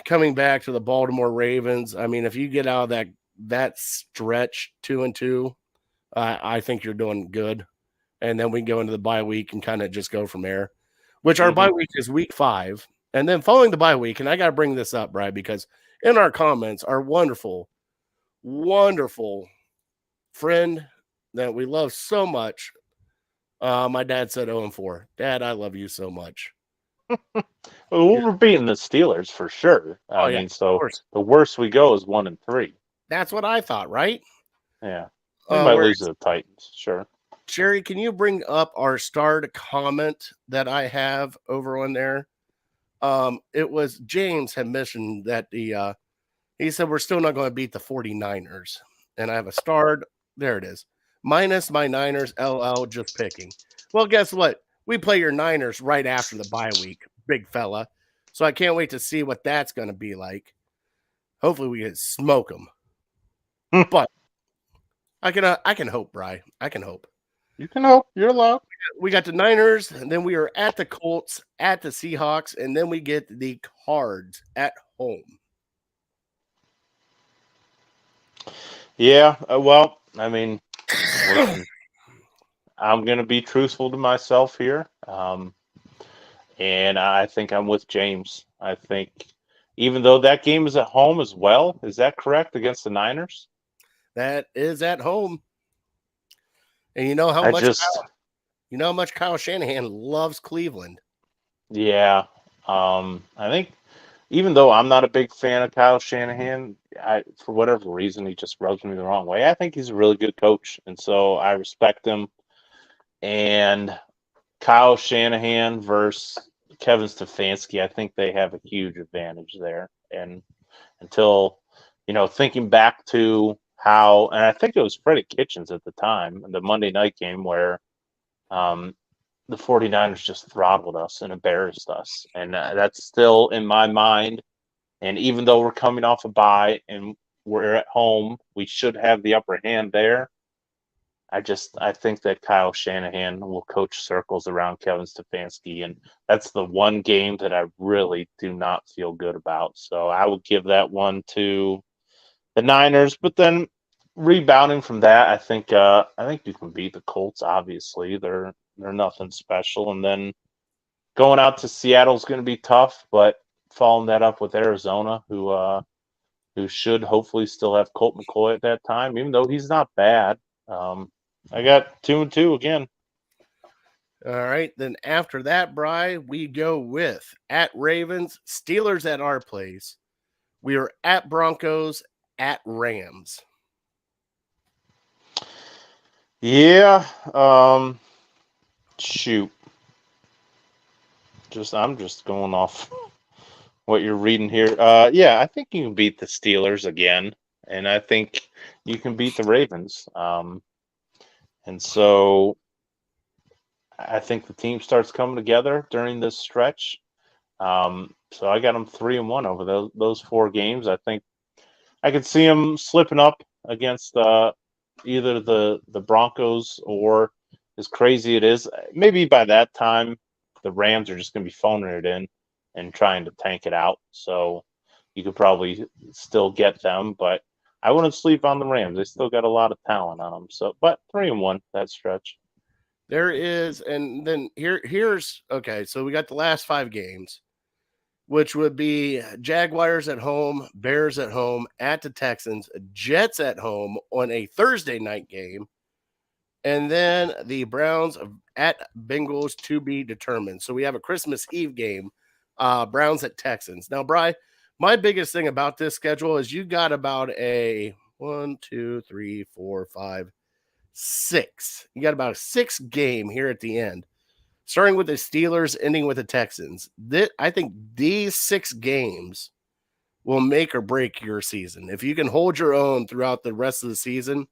coming back to the Baltimore Ravens, I mean, if you get out of that stretch 2-2, I think you're doing good. And then we can go into the bye week and kind of just go from there, which our bye week is week 5. And then following the bye week, and I got to bring this up, Brian, because in our comments, our wonderful, wonderful friend that we love so much, my dad said 0-4. Dad, I love you so much. Well, we're beating the Steelers for sure. Oh, I yeah, mean, of so course. the worst we go is 1-3. That's what I thought, right? Yeah, we might lose to the Titans. Sure. Sherry, can you bring up our starred comment that I have over on there? It was James had mentioned that he said we're still not going to beat the 49ers. And I have a starred, there it is. Minus my Niners, LL, just picking. Well, guess what? We play your Niners right after the bye week, big fella. So I can't wait to see what that's going to be like. Hopefully we can smoke them. But I can hope, Bri. I can hope. You can hope. You're allowed. We got the Niners, and then we are at the Colts, at the Seahawks, and then we get the Cards at home. Yeah. Well, I mean, listen, I'm going to be truthful to myself here. And I think I'm with James. I think even though that game is at home as well, is that correct, against the Niners? That is at home. And you know how much Kyle Shanahan loves Cleveland. Yeah. I think even though I'm not a big fan of Kyle Shanahan, for whatever reason, he just rubs me the wrong way. I think he's a really good coach, and so I respect him. And Kyle Shanahan versus Kevin Stefanski, I think they have a huge advantage there. And until, thinking back to how, and I think it was Freddie Kitchens at the time, the Monday night game where the 49ers just throttled us and embarrassed us. And that's still in my mind. And even though we're coming off a bye and we're at home, we should have the upper hand there. I think that Kyle Shanahan will coach circles around Kevin Stefanski, and that's the one game that I really do not feel good about. So I will give that one to the Niners. But then rebounding from that, I think you can beat the Colts. Obviously, they're nothing special, and then going out to Seattle is going to be tough. But following that up with Arizona, who should hopefully still have Colt McCoy at that time, even though he's not bad. I got 2-2 again. All right. Then after that, Bri, we go with at Ravens, Steelers at our place. We are at Broncos, at Rams. Yeah. Shoot. I'm just going off what you're reading here. Yeah, I think you can beat the Steelers again, and I think you can beat the Ravens. And so I think the team starts coming together during this stretch. So I got them 3-1 over those 4 games. I think I could see them slipping up against either the Broncos, or, as crazy it is, maybe by that time the Rams are just going to be phoning it in and trying to tank it out. So you could probably still get them, but I wouldn't sleep on the Rams. They still got a lot of talent on them. So, but 3-1 that stretch. There is, and then here's okay. So we got the last 5 games, which would be Jaguars at home, Bears at home, at the Texans, Jets at home on a Thursday night game, and then the Browns at Bengals to be determined. So we have a Christmas Eve game, Browns at Texans. Now, Bri, my biggest thing about this schedule is you got about a 1, 2, 3, 4, 5, 6. You got about a 6 game here at the end, starting with the Steelers, ending with the Texans. I think these 6 games will make or break your season. If you can hold your own throughout the rest of the season,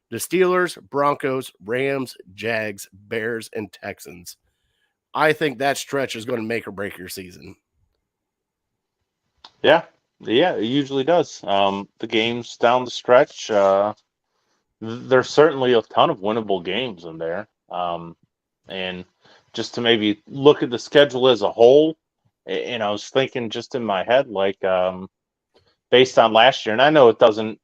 the Steelers, Broncos, Rams, Jags, Bears, and Texans, I think that stretch is going to make or break your season. Yeah, it usually does. The games down the stretch, there's certainly a ton of winnable games in there. And just to maybe look at the schedule as a whole, and I was thinking just in my head, like based on last year, and I know it doesn't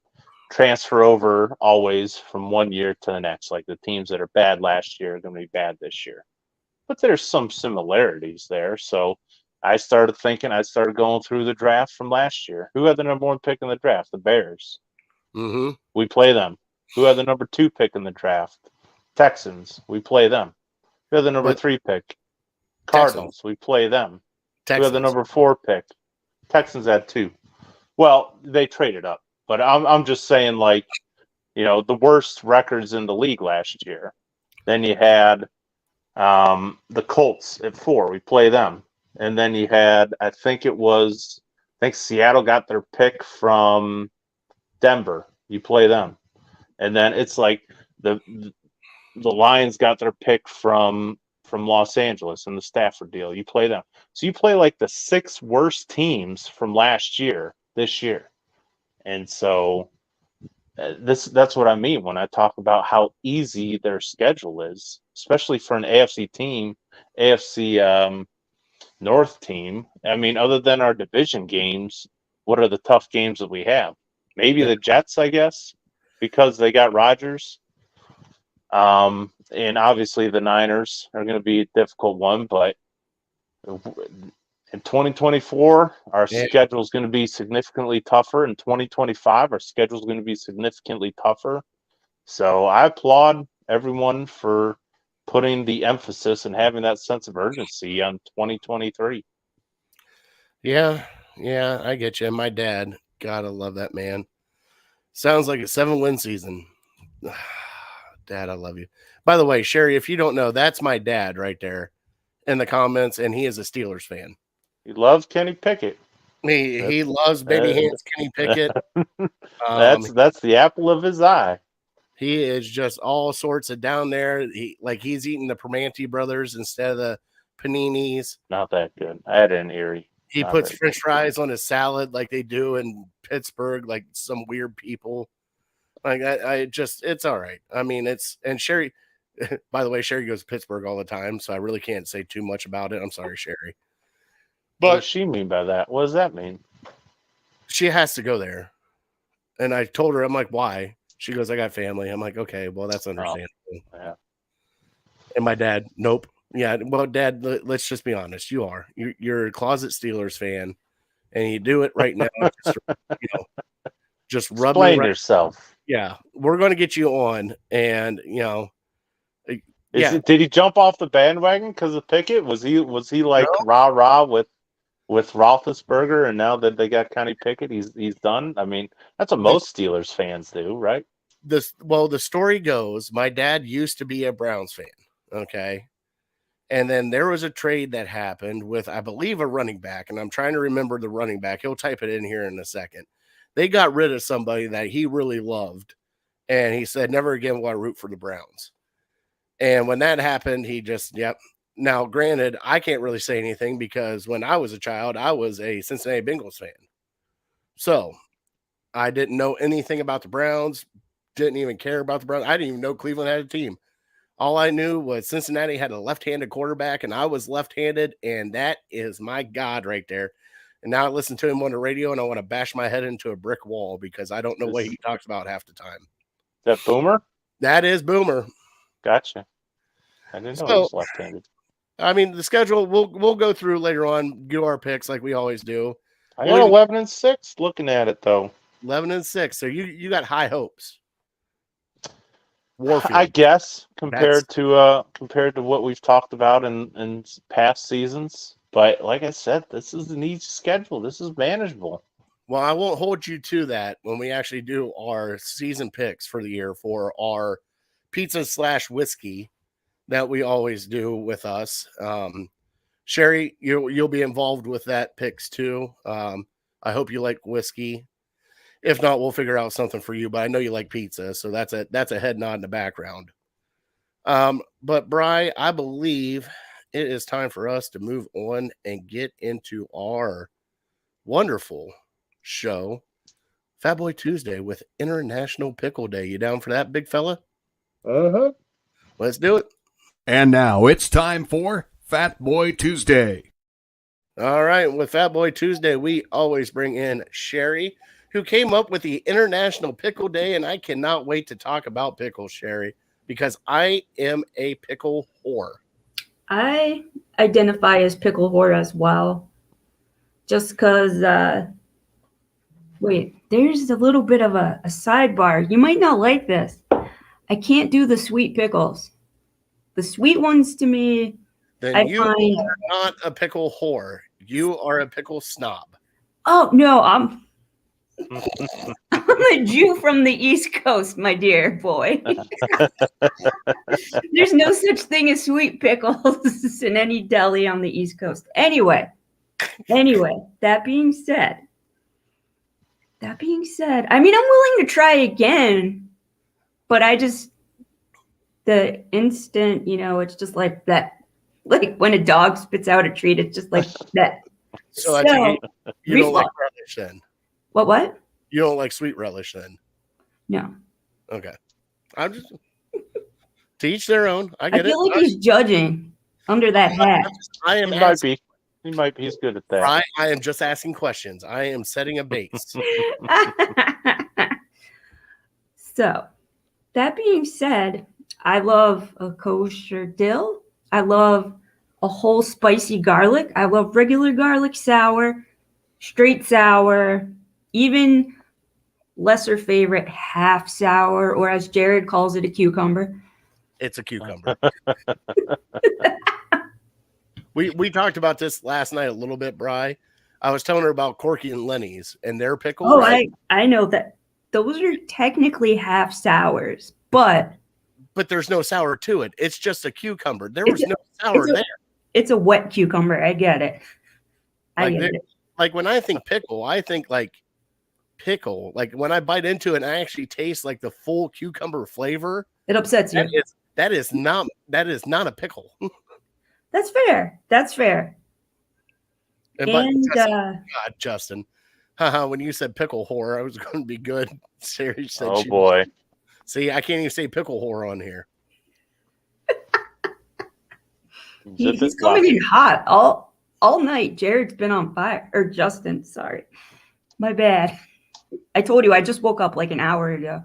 transfer over always from one year to the next. Like the teams that are bad last year are going to be bad this year, but there's some similarities there. So I started going through the draft from last year. Who had the number 1 pick in the draft? The Bears. Mm-hmm. We play them. Who had the number 2 pick in the draft? Texans. We play them. Who had the number 3 pick? Cardinals. We play them. Who had the number 4 pick? Texans had 2. Well, they traded up, but I'm just saying, like, the worst records in the league last year. Then you had the Colts at 4. We play them. And then you had, I think Seattle got their pick from Denver. You play them. And then it's like the Lions got their pick from Los Angeles in the Stafford deal. You play them. So you play like the 6 worst teams from last year this year. And so that's what I mean when I talk about how easy their schedule is, especially for an AFC team, AFC North team. I mean, other than our division games, what are the tough games that we have? Maybe the Jets, I guess, because they got Rodgers. And obviously the Niners are going to be a difficult one, but in 2024, our schedule is going to be significantly tougher. In 2025, our schedule is going to be significantly tougher. So I applaud everyone for putting the emphasis and having that sense of urgency on 2023. Yeah, I get you. My dad, God, I love that man. Sounds like a 7-win season. Dad, I love you. By the way, Sherry, if you don't know, that's my dad right there in the comments, and he is a Steelers fan. He loves Kenny Pickett. He loves baby hands Kenny Pickett. That's the apple of his eye. He is just all sorts of down there. He's eating the Permanente brothers instead of the paninis. Not that good. I had it in Erie. He puts French fries on his salad like they do in Pittsburgh, like some weird people. Like it's all right. I mean, and Sherry, by the way, Sherry goes to Pittsburgh all the time, so I really can't say too much about it. I'm sorry, Sherry. But what does she mean by that? What does that mean? She has to go there. And I told her, I'm like, why? She goes, I got family. I'm like, okay, well, that's understandable. Oh, yeah. And my dad, nope. Yeah, well, Dad, let's just be honest. You're a closet Steelers fan, and you do it right now. Just rub Explain yourself. Yeah, we're going to get you on, and did he jump off the bandwagon because of Pickett? Was he like rah with Roethlisberger, and now that they got Kenny Pickett, he's done? I mean, that's what most Steelers fans do, right? The story goes, my dad used to be a Browns fan, okay? And then there was a trade that happened with, I believe, a running back, and I'm trying to remember the running back. He'll type it in here in a second. They got rid of somebody that he really loved, and he said, never again will I root for the Browns. And when that happened, he just, yep. Now, granted, I can't really say anything because when I was a child, I was a Cincinnati Bengals fan. So I didn't know anything about the Browns, didn't even care about the Browns. I didn't even know Cleveland had a team. All I knew was Cincinnati had a left-handed quarterback, and I was left-handed, and that is my God right there. And now I listen to him on the radio, and I want to bash my head into a brick wall because I don't know what he talks about half the time. Is that Boomer? That is Boomer. Gotcha. I didn't know he was left-handed. I mean, the schedule, we'll go through later on, do our picks like we always do. I got 11-6 looking at it, though. 11-6. So you got high hopes. Warfield. I guess compared to what we've talked about in past seasons. But like I said, this is an easy schedule. This is manageable. Well, I won't hold you to that when we actually do our season picks for the year for our pizza/whiskey that we always do with us. Sherry, you'll be involved with that picks too. I hope you like whiskey. If not, we'll figure out something for you. But I know you like pizza, so that's a head nod in the background. But Bri, I believe it is time for us to move on and get into our wonderful show, Fat Boy Tuesday with International Pickle Day. You down for that, big fella? Uh-huh. Let's do it. And now it's time for Fat Boy Tuesday. All right, with Fat Boy Tuesday, we always bring in Sherry, who came up with the International Pickle Day, and I cannot wait to talk about pickles, Sherry, because I am a pickle whore. I identify as pickle whore as well. just because, wait, there's a little bit of a sidebar. You might not like this. I can't do the sweet pickles. The sweet ones to me, Then I you find. are not a pickle whore. You are a pickle snob. Oh, no, I'm a Jew from the East Coast, my dear boy. There's no such thing as sweet pickles in any deli on the East Coast. Anyway, that being said, I mean, I'm willing to try again, but the instant, it's just like that, like when a dog spits out a treat, it's just like that. So I think you don't like relish then. What? You don't like sweet relish then? No. Okay. I'm just to each their own. I I get it. feel like he's judging under that hat. I am. He might be. He might be. He's good at that. I am just asking questions. I am setting a base. So, that being said, I love a kosher dill. I love a whole spicy garlic. I love regular garlic sour, straight sour, even lesser favorite half sour, or as Jared calls it, a cucumber. It's a cucumber. We talked about this last night a little bit, Bri. I was telling her about Corky and Lenny's and their pickle. Oh, right? I know that those are technically half sours, but there's no sour to it. It's just a cucumber. There was no sour there. It's a wet cucumber. I get it. Like when I think pickle, I think like pickle. Like when I bite into it and I actually taste like the full cucumber flavor. It upsets you. That is not a pickle. That's fair. God, Justin. When you said pickle whore, I was going to be good. Sarah said, "Oh boy." See, I can't even say pickle whore on here. He's coming in hot all night. Jared's been on fire. Or Justin, sorry. My bad. I told you I just woke up like an hour ago.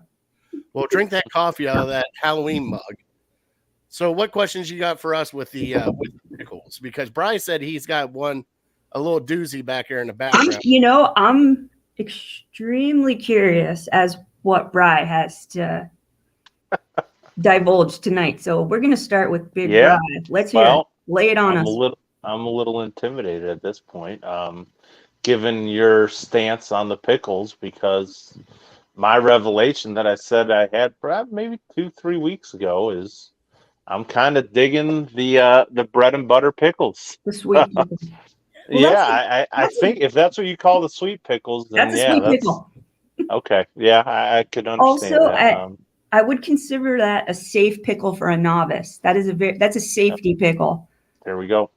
Well, drink that coffee out of that Halloween mug. So what questions you got for us with the pickles? Because Bri said he's got a little doozy back here in the background. I'm extremely curious as what Bri has to divulge tonight. So we're going to start with Big Bri. Let's hear it. Lay it on us. I'm a little intimidated at this point, given your stance on the pickles, because my revelation that I said I had perhaps maybe 2-3 weeks ago is I'm kind of digging the bread and butter pickles. The sweet pickles. Well, I think if that's what you call the sweet pickles, then that's a sweet pickle. Okay. Yeah, I could understand that. I would consider that a safe pickle for a novice. That's a safety pickle. There we go.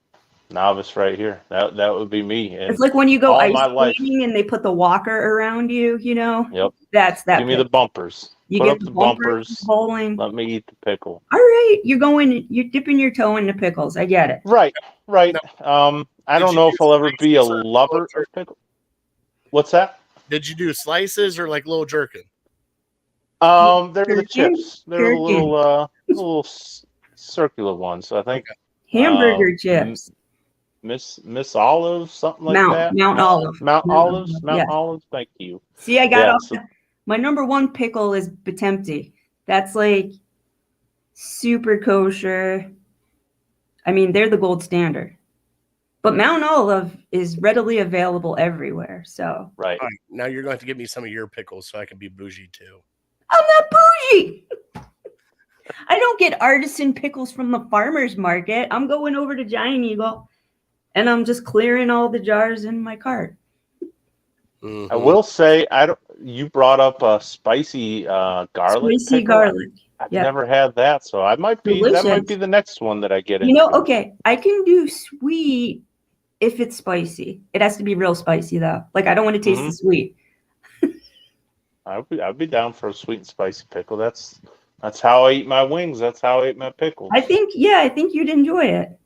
Novice right here. That would be me. And it's like when you go ice skating skating and they put the walker around you, Yep. That's that. Give me the bumpers. You get the bumpers bowling. Let me eat the pickle. All right. You're dipping your toe in the pickles. I get it. Right. I don't know if I'll ever be a lover of pickle. What's that? Did you do slices or like little jerkin? They're the chips. They're little circular ones. I think hamburger chips. Miss Olive, something like that. Mount Olive. Mount Olive. Thank you. See, I got my number one pickle is Potemki. That's like super kosher. I mean, they're the gold standard. But Mount Olive is readily available everywhere. So right. All right. Now you're going to have to give me some of your pickles so I can be bougie too. I'm not bougie. I don't get artisan pickles from the farmer's market. I'm going over to Giant Eagle and I'm just clearing all the jars in my cart. Mm-hmm. I will say, you brought up a spicy garlic. Spicy garlic. I've never had that, so that might be the next one that I get into. Okay, I can do sweet if it's spicy. It has to be real spicy though. Like I don't want to taste the sweet. I'd be down for a sweet and spicy pickle. That's how I eat my wings. That's how I eat my pickles. I think you'd enjoy it.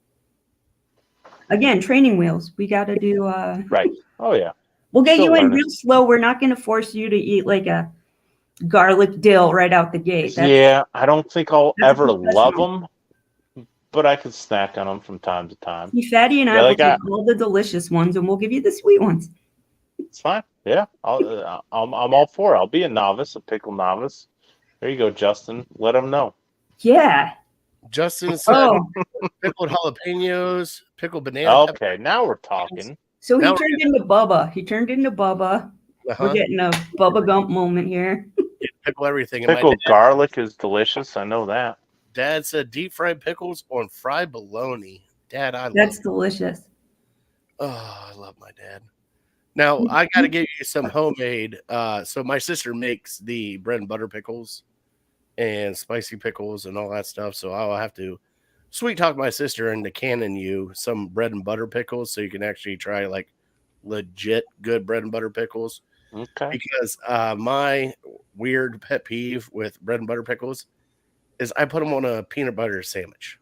Again, training wheels. We got to do. Right. Oh yeah. We'll get you in real slow. We're not going to force you to eat like a garlic dill right out the gate. I don't think I'll ever love them, but I could snack on them from time to time. Fatty and I Yeah, will like take all the delicious ones, and we'll give you the sweet ones. It's fine. Yeah, I'm all for it. I'll be a novice, a pickle novice. There you go, Justin. Let them know. Yeah. Justin said Oh, pickled jalapenos, pickled banana pepper. Okay, now we're talking. so he Now- turned into Bubba. He turned into Bubba. We're Uh-huh. getting a Bubba Gump moment here. Pickle everything. And my Pickled garlic is delicious. I know that. dad said deep fried pickles on fried bologna. Dad, I That's love. delicious. Oh, I love my dad. Now I got to give you some homemade. So my sister makes the bread and butter pickles and spicy pickles and all that stuff. So I'll have to sweet talk my sister into canning you some bread and butter pickles so you can actually try like legit good bread and butter pickles. Okay. Because my weird pet peeve with bread and butter pickles is I put them on a peanut butter sandwich.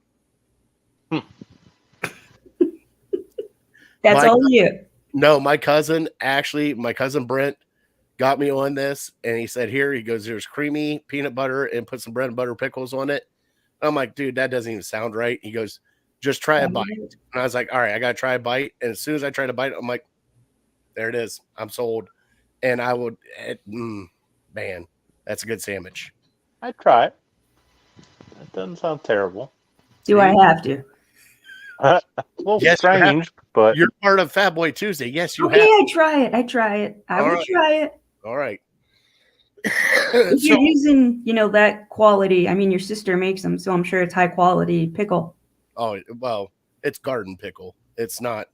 That's all you. No, my cousin Brent got me on this, and he said, "Here," he goes, "there's creamy peanut butter and put some bread and butter pickles on it." I'm like, "Dude, that doesn't even sound right." He goes, "Just try a bite." And I was like, "All right, I gotta try a bite." And as soon as I tried a bite, I'm like, "There it is. I'm sold." And I would, man, that's a good sandwich. I'd try it. That doesn't sound terrible. Do I have to? A little Yes, you have. strange, but You're part of Fat Boy Tuesday. Yes, you Okay, have. I try it. I try it. I All will right. try it. All right. If So, you're using, that quality, I mean, your sister makes them, so I'm sure it's high quality pickle. oh, well, it's garden pickle. It's not.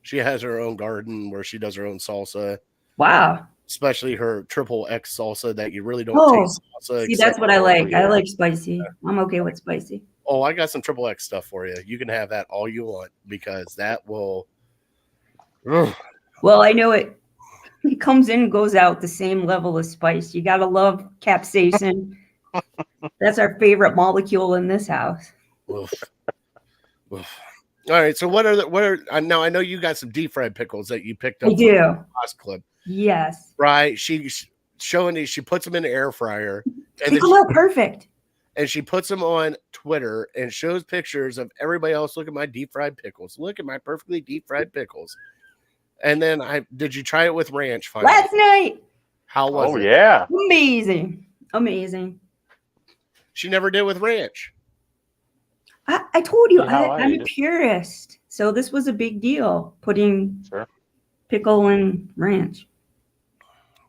She has her own garden where she does her own salsa, Wow. especially her triple X salsa that you really don't taste salsa. See, that's what I like. yeah. I like spicy. I'm okay with spicy. Oh, I got some triple X stuff for you. You can have that all you want because that will. Well, I know it comes in and goes out the same level of spice. You got to love capsaicin. That's our favorite molecule in this house. Oof. Oof. All right. So what are now? I know you got some deep fried pickles that you picked up. I do. From the last clip, Yes. right? She's showing these. She puts them in the air fryer, and They come out perfect. and she puts them on Twitter and shows pictures of everybody else. Look at my deep fried pickles. Look at my perfectly deep fried pickles. And then did you try it with ranch finally? Last night. How was oh it? yeah. Amazing. Amazing. She never did with ranch. I told you, See how I I'm eat a it. purist. So this was a big deal, putting Sure. pickle and ranch.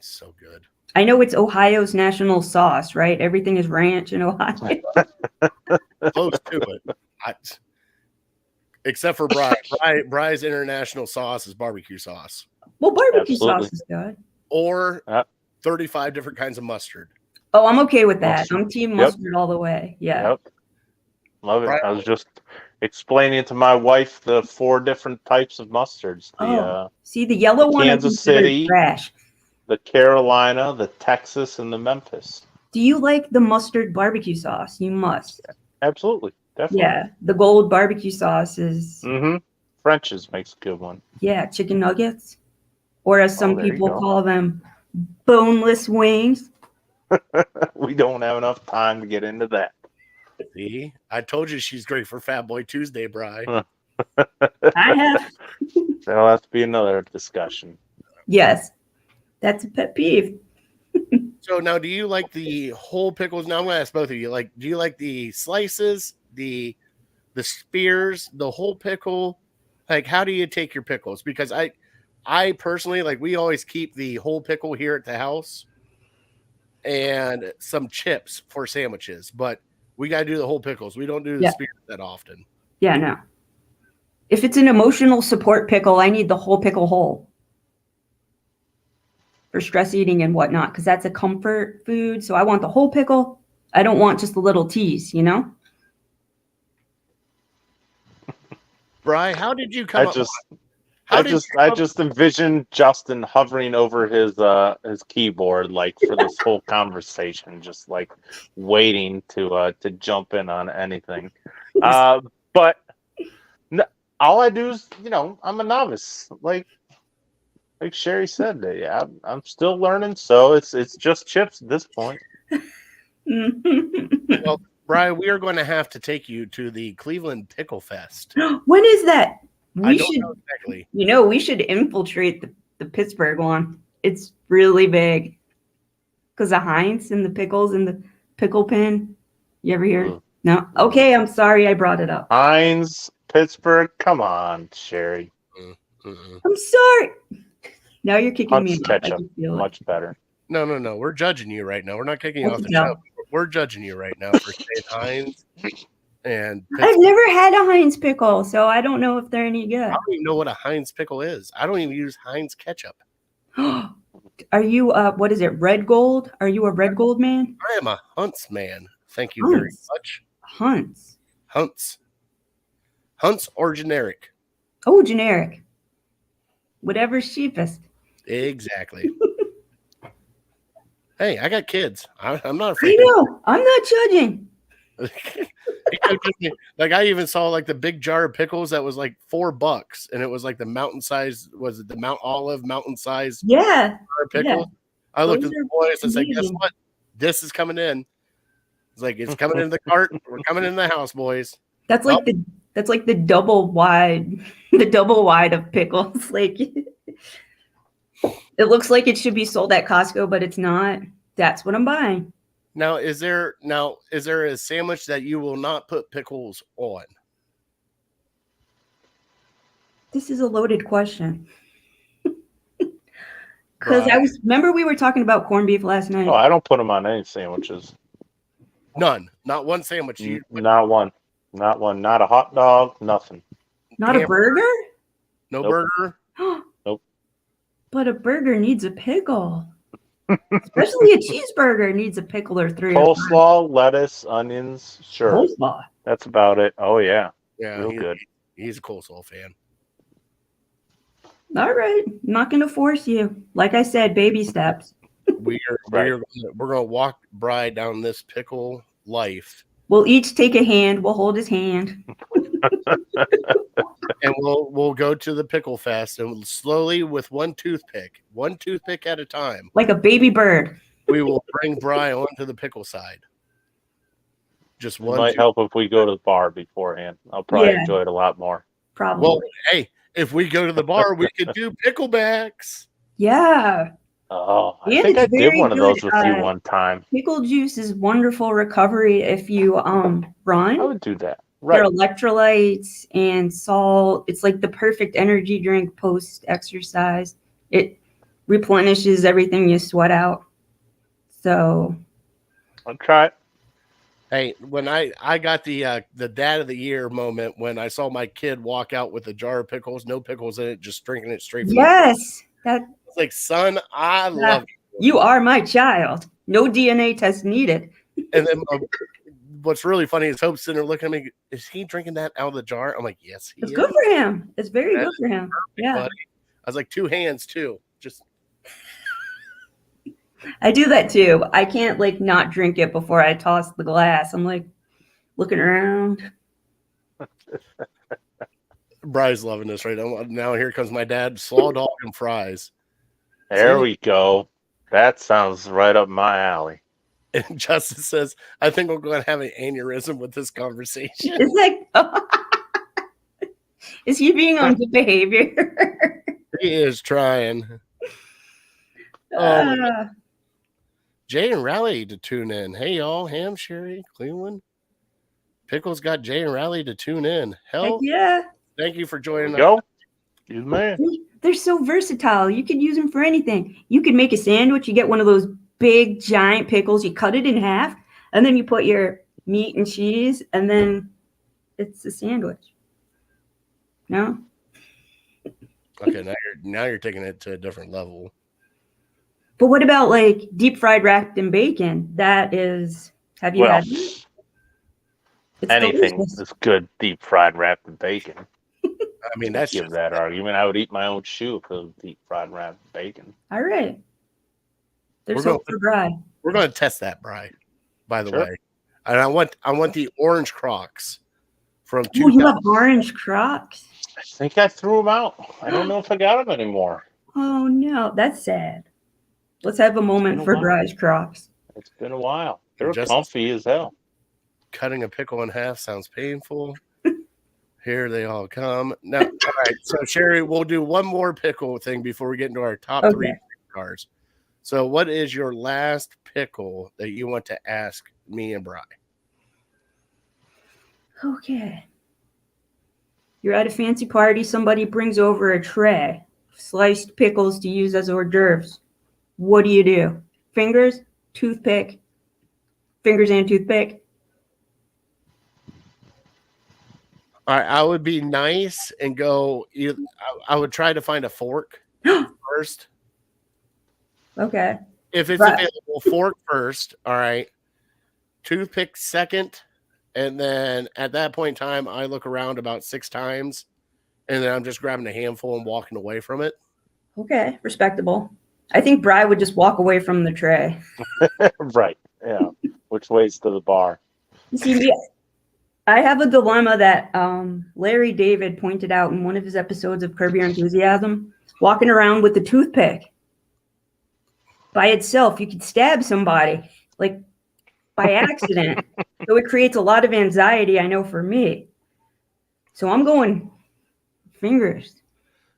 So good. I know it's Ohio's national sauce, right? Everything is ranch in Ohio. Close to it. Except for Bri. Bri's international sauce is barbecue sauce. Well, barbecue Absolutely. sauce is good. Or Yep. 35 different kinds of mustard. Oh, I'm okay with that. Mustard. I'm team Yep. mustard all the way. Yeah. Yep. Love it. Right. I was just explaining to my wife the 4 different types of mustards. See, the yellow one Kansas is considered City. trash. The Carolina, the Texas, and the Memphis. Do you like the mustard barbecue sauce? You must. Absolutely. Definitely. Yeah. The gold barbecue sauce is, Mm-hmm. French's makes a good one. yeah, chicken nuggets. Or as some there you people go. call them, boneless wings. We don't have enough time to get into that. See? I told you she's great for Fat Boy Tuesday, Bri. I have. That'll have to be another discussion. Yes. That's a pet peeve. So now, do you like the whole pickles? Now I'm going to ask both of you. Like, do you like the slices, the spears, the whole pickle? Like, how do you take your pickles? Because I personally, like, we always keep the whole pickle here at the house and some chips for sandwiches, but we got to do the whole pickles. We don't do the spears that often. Yeah, no. If it's an emotional support pickle, I need the whole pickle whole for stress eating and whatnot, because that's a comfort food. So I want the whole pickle. I don't want just the little teas, you know? Bri, how did you come I just envisioned Justin hovering over his keyboard like for this whole conversation, just like waiting to jump in on anything. But all I do is, I'm a novice. Like Sherry said, yeah, I'm still learning, so it's just chips at this point. Well, Brian, we are going to have to take you to the Cleveland Pickle Fest. When is that? I don't know exactly. We should infiltrate the Pittsburgh one. It's really big. Because of Heinz and the pickles and the pickle pin. You ever hear? No? Okay, I'm sorry I brought it up. Heinz, Pittsburgh. Come on, Sherry. I'm sorry. Now you're kicking Hunt's me off. ketchup. Much better. No. We're judging you right now. We're not kicking you off the show. We're judging you right now for saying Heinz. And I've never had a Heinz pickle, so I don't know if they're any good. I don't even know what a Heinz pickle is. I don't even use Heinz ketchup. Are you what is it? Red Gold? Are you a Red Gold man? I am a Hunt's man. Thank you very much. Hunt's or generic. Oh, generic. Whatever's cheapest. Exactly. Hey, I got kids. I'm not afraid. I know. I'm not judging. Like I even saw like the big jar of pickles that was like $4, and it was like the mountain size. Was it the Mount Olive mountain size? Yeah. Pickle. Yeah. I looked at the boys and said, "Guess what? This is coming in." It's like it's coming in the cart. We're coming in the house, boys. That's like the double wide, of pickles. Like it looks like it should be sold at Costco, but it's not. That's what I'm buying. Now, is there a sandwich that you will not put pickles on? This is a loaded question. Because remember we were talking about corned beef last night. Oh, I don't put them on any sandwiches. None. Not one sandwich. Not one. Not one. Not a hot dog. Nothing. Not a burger? No burger? Nope. But a burger needs a pickle. Especially a cheeseburger needs a pickle or three. Coleslaw, lettuce, onions. Sure. Coleslaw. That's about it. Oh, yeah. Yeah. Real good. He's a coleslaw fan. All right. I'm not going to force you. Like I said, baby steps. We're going to walk Bri down this pickle life. We'll each take a hand. We'll hold his hand. And we'll go to the pickle fest, and we'll slowly, with one toothpick at a time, like a baby bird, we will bring Bri onto the pickle side. Just one. It might help if we go to the bar beforehand. I'll probably enjoy it a lot more. Probably. Well, hey, if we go to the bar, we could do picklebacks. Yeah. Oh, I think I did one of those with you one time. Pickle juice is wonderful recovery if you run. I would do that. Right. There are electrolytes and salt. It's like the perfect energy drink post-exercise. It replenishes everything you sweat out. So I'll try it. Hey, when I got the dad of the year moment when I saw my kid walk out with a jar of pickles, no pickles in it, just drinking it straight from that's like, son, I love you. You are my child. No DNA test needed. And then what's really funny is Hope's sitting there looking at me. Is he drinking that out of the jar? I'm like, yes, he is. It's good for him. It's very good for him. Yeah. Buddy. I was like, 2 hands too. Just. I do that too. I can't not drink it before I toss the glass. I'm like looking around. Bri's loving this right now. Now here comes my dad, slaw dog and fries. There we go. That sounds right up my alley. And Justin says, I think we're going to have an aneurysm with this conversation. It's like, is he being on good behavior? He is trying. Jay and Raleigh to tune in. Hey, y'all. Ham, Sherry, Cleveland. Pickles got Jay and Raleigh to tune in. Hell yeah. Thank you for joining us. Go. You man. They're so versatile. You could use them for anything. You could make a sandwich. You get one of those big, giant pickles. You cut it in half, and then you put your meat and cheese, and then it's a sandwich. No? Okay, now you're taking it to a different level. But what about deep fried wrapped in bacon? That is, have you had it? Anything that's good deep fried wrapped in bacon. I mean, that's give that argument. I would eat my own shoe for deep fried wrapped bacon. All right. There's hope for Bri. We're going to test that, Bri, by the way. And I want the orange Crocs from 2000. Oh, you have orange Crocs? I think I threw them out. I don't know if I got them anymore. Oh, no. That's sad. Let's have a moment for Bri's Crocs. It's been a while. They're comfy as hell. Cutting a pickle in half sounds painful. Here they all come. Now, all right. So, Sherry, we'll do one more pickle thing before we get into our top three cars. So, what is your last pickle that you want to ask me and Bri? Okay. You're at a fancy party. Somebody brings over a tray of sliced pickles to use as hors d'oeuvres. What do? Fingers, toothpick, fingers and toothpick. All right, I would be nice and go. I would try to find a fork first. Okay. If it's available, fork first. All right. Toothpick second. And then at that point in time, I look around about 6 times. And then I'm just grabbing a handful and walking away from it. Okay. Respectable. I think Bri would just walk away from the tray. Right. Yeah. Which way's to the bar? See, I have a dilemma that Larry David pointed out in one of his episodes of Curb Your Enthusiasm. Walking around with the toothpick by itself, you could stab somebody like by accident. So it creates a lot of anxiety, I know, for me. So I'm going fingers.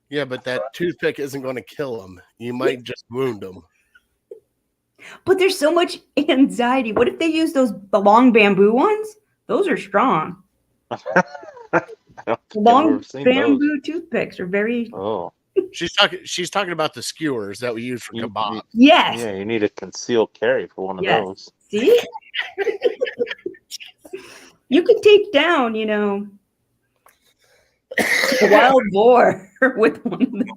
Yeah, but that toothpick isn't going to kill them. You might just wound them. But there's so much anxiety. What if they use the long bamboo ones? Those are strong. Long bamboo toothpicks are very. Oh, she's talking about the skewers that we use for kebab. Yes. Yeah, you need a concealed carry for one of those. See, you could take down, a wild boar with one of them.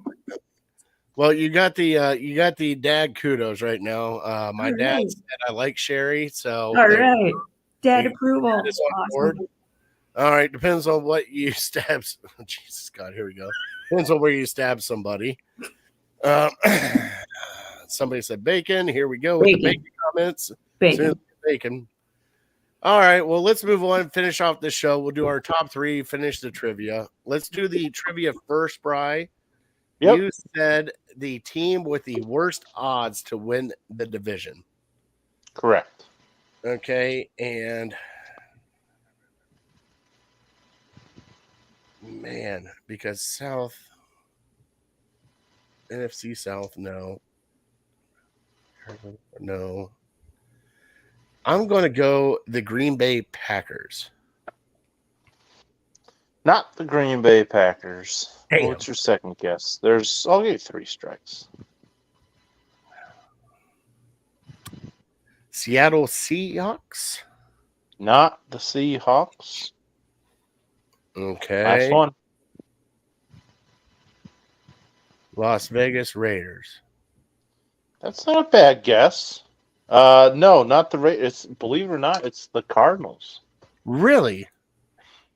Well, you got the dad kudos right now. My dad said I like Sherry, so all right, dad approval. Awesome. All right, depends on what you stab. Oh, Jesus God, here we go. Depends on where you stab somebody. Somebody said bacon. Here we go with the bacon comments. Bacon. All right, well, let's move on and finish off this show. We'll do our top 3, finish the trivia. Let's do the trivia first, Bri. Yep. You said the team with the worst odds to win the division. Correct. Okay, and man, because South, NFC South, no. I'm going to go the Green Bay Packers. Not the Green Bay Packers. Damn. What's your second guess? I'll give you 3 strikes. Seattle Seahawks? Not the Seahawks. Okay. Last one. Las Vegas Raiders. That's not a bad guess. No, not the Raiders. Believe it or not, it's the Cardinals. Really?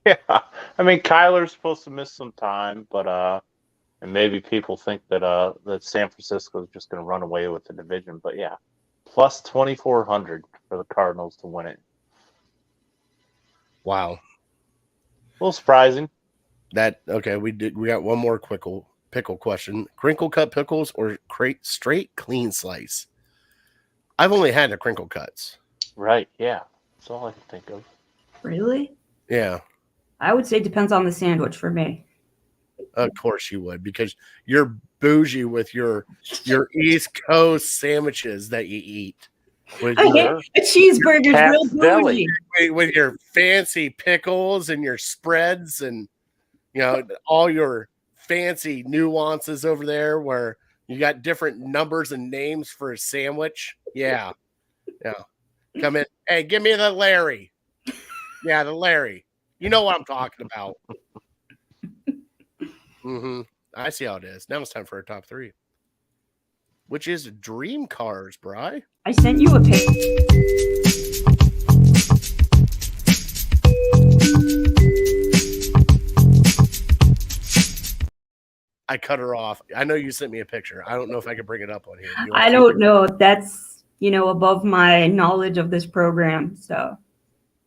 Yeah. I mean, Kyler's supposed to miss some time, but and maybe people think that San Francisco is just going to run away with the division. But yeah, plus 2,400 for the Cardinals to win it. Wow. A little surprising. We got one more pickle question. Crinkle cut pickles or straight clean slice? I've only had the crinkle cuts. Right, yeah. That's all I can think of. Really? Yeah. I would say depends on the sandwich for me. Of course you would, because you're bougie with your East Coast sandwiches that you eat. With a cheeseburger's real bougie. With your fancy pickles and your spreads and all your fancy nuances over there where you got different numbers and names for a sandwich. Yeah. Come in. Hey, give me the Larry. Yeah, the Larry. You know what I'm talking about. I see how it is. Now it's time for our top 3, which is dream cars, Bri. I sent you a pic. I cut her off. I know you sent me a picture. I don't know if I can bring it up on here. I don't know. That's, above my knowledge of this program. So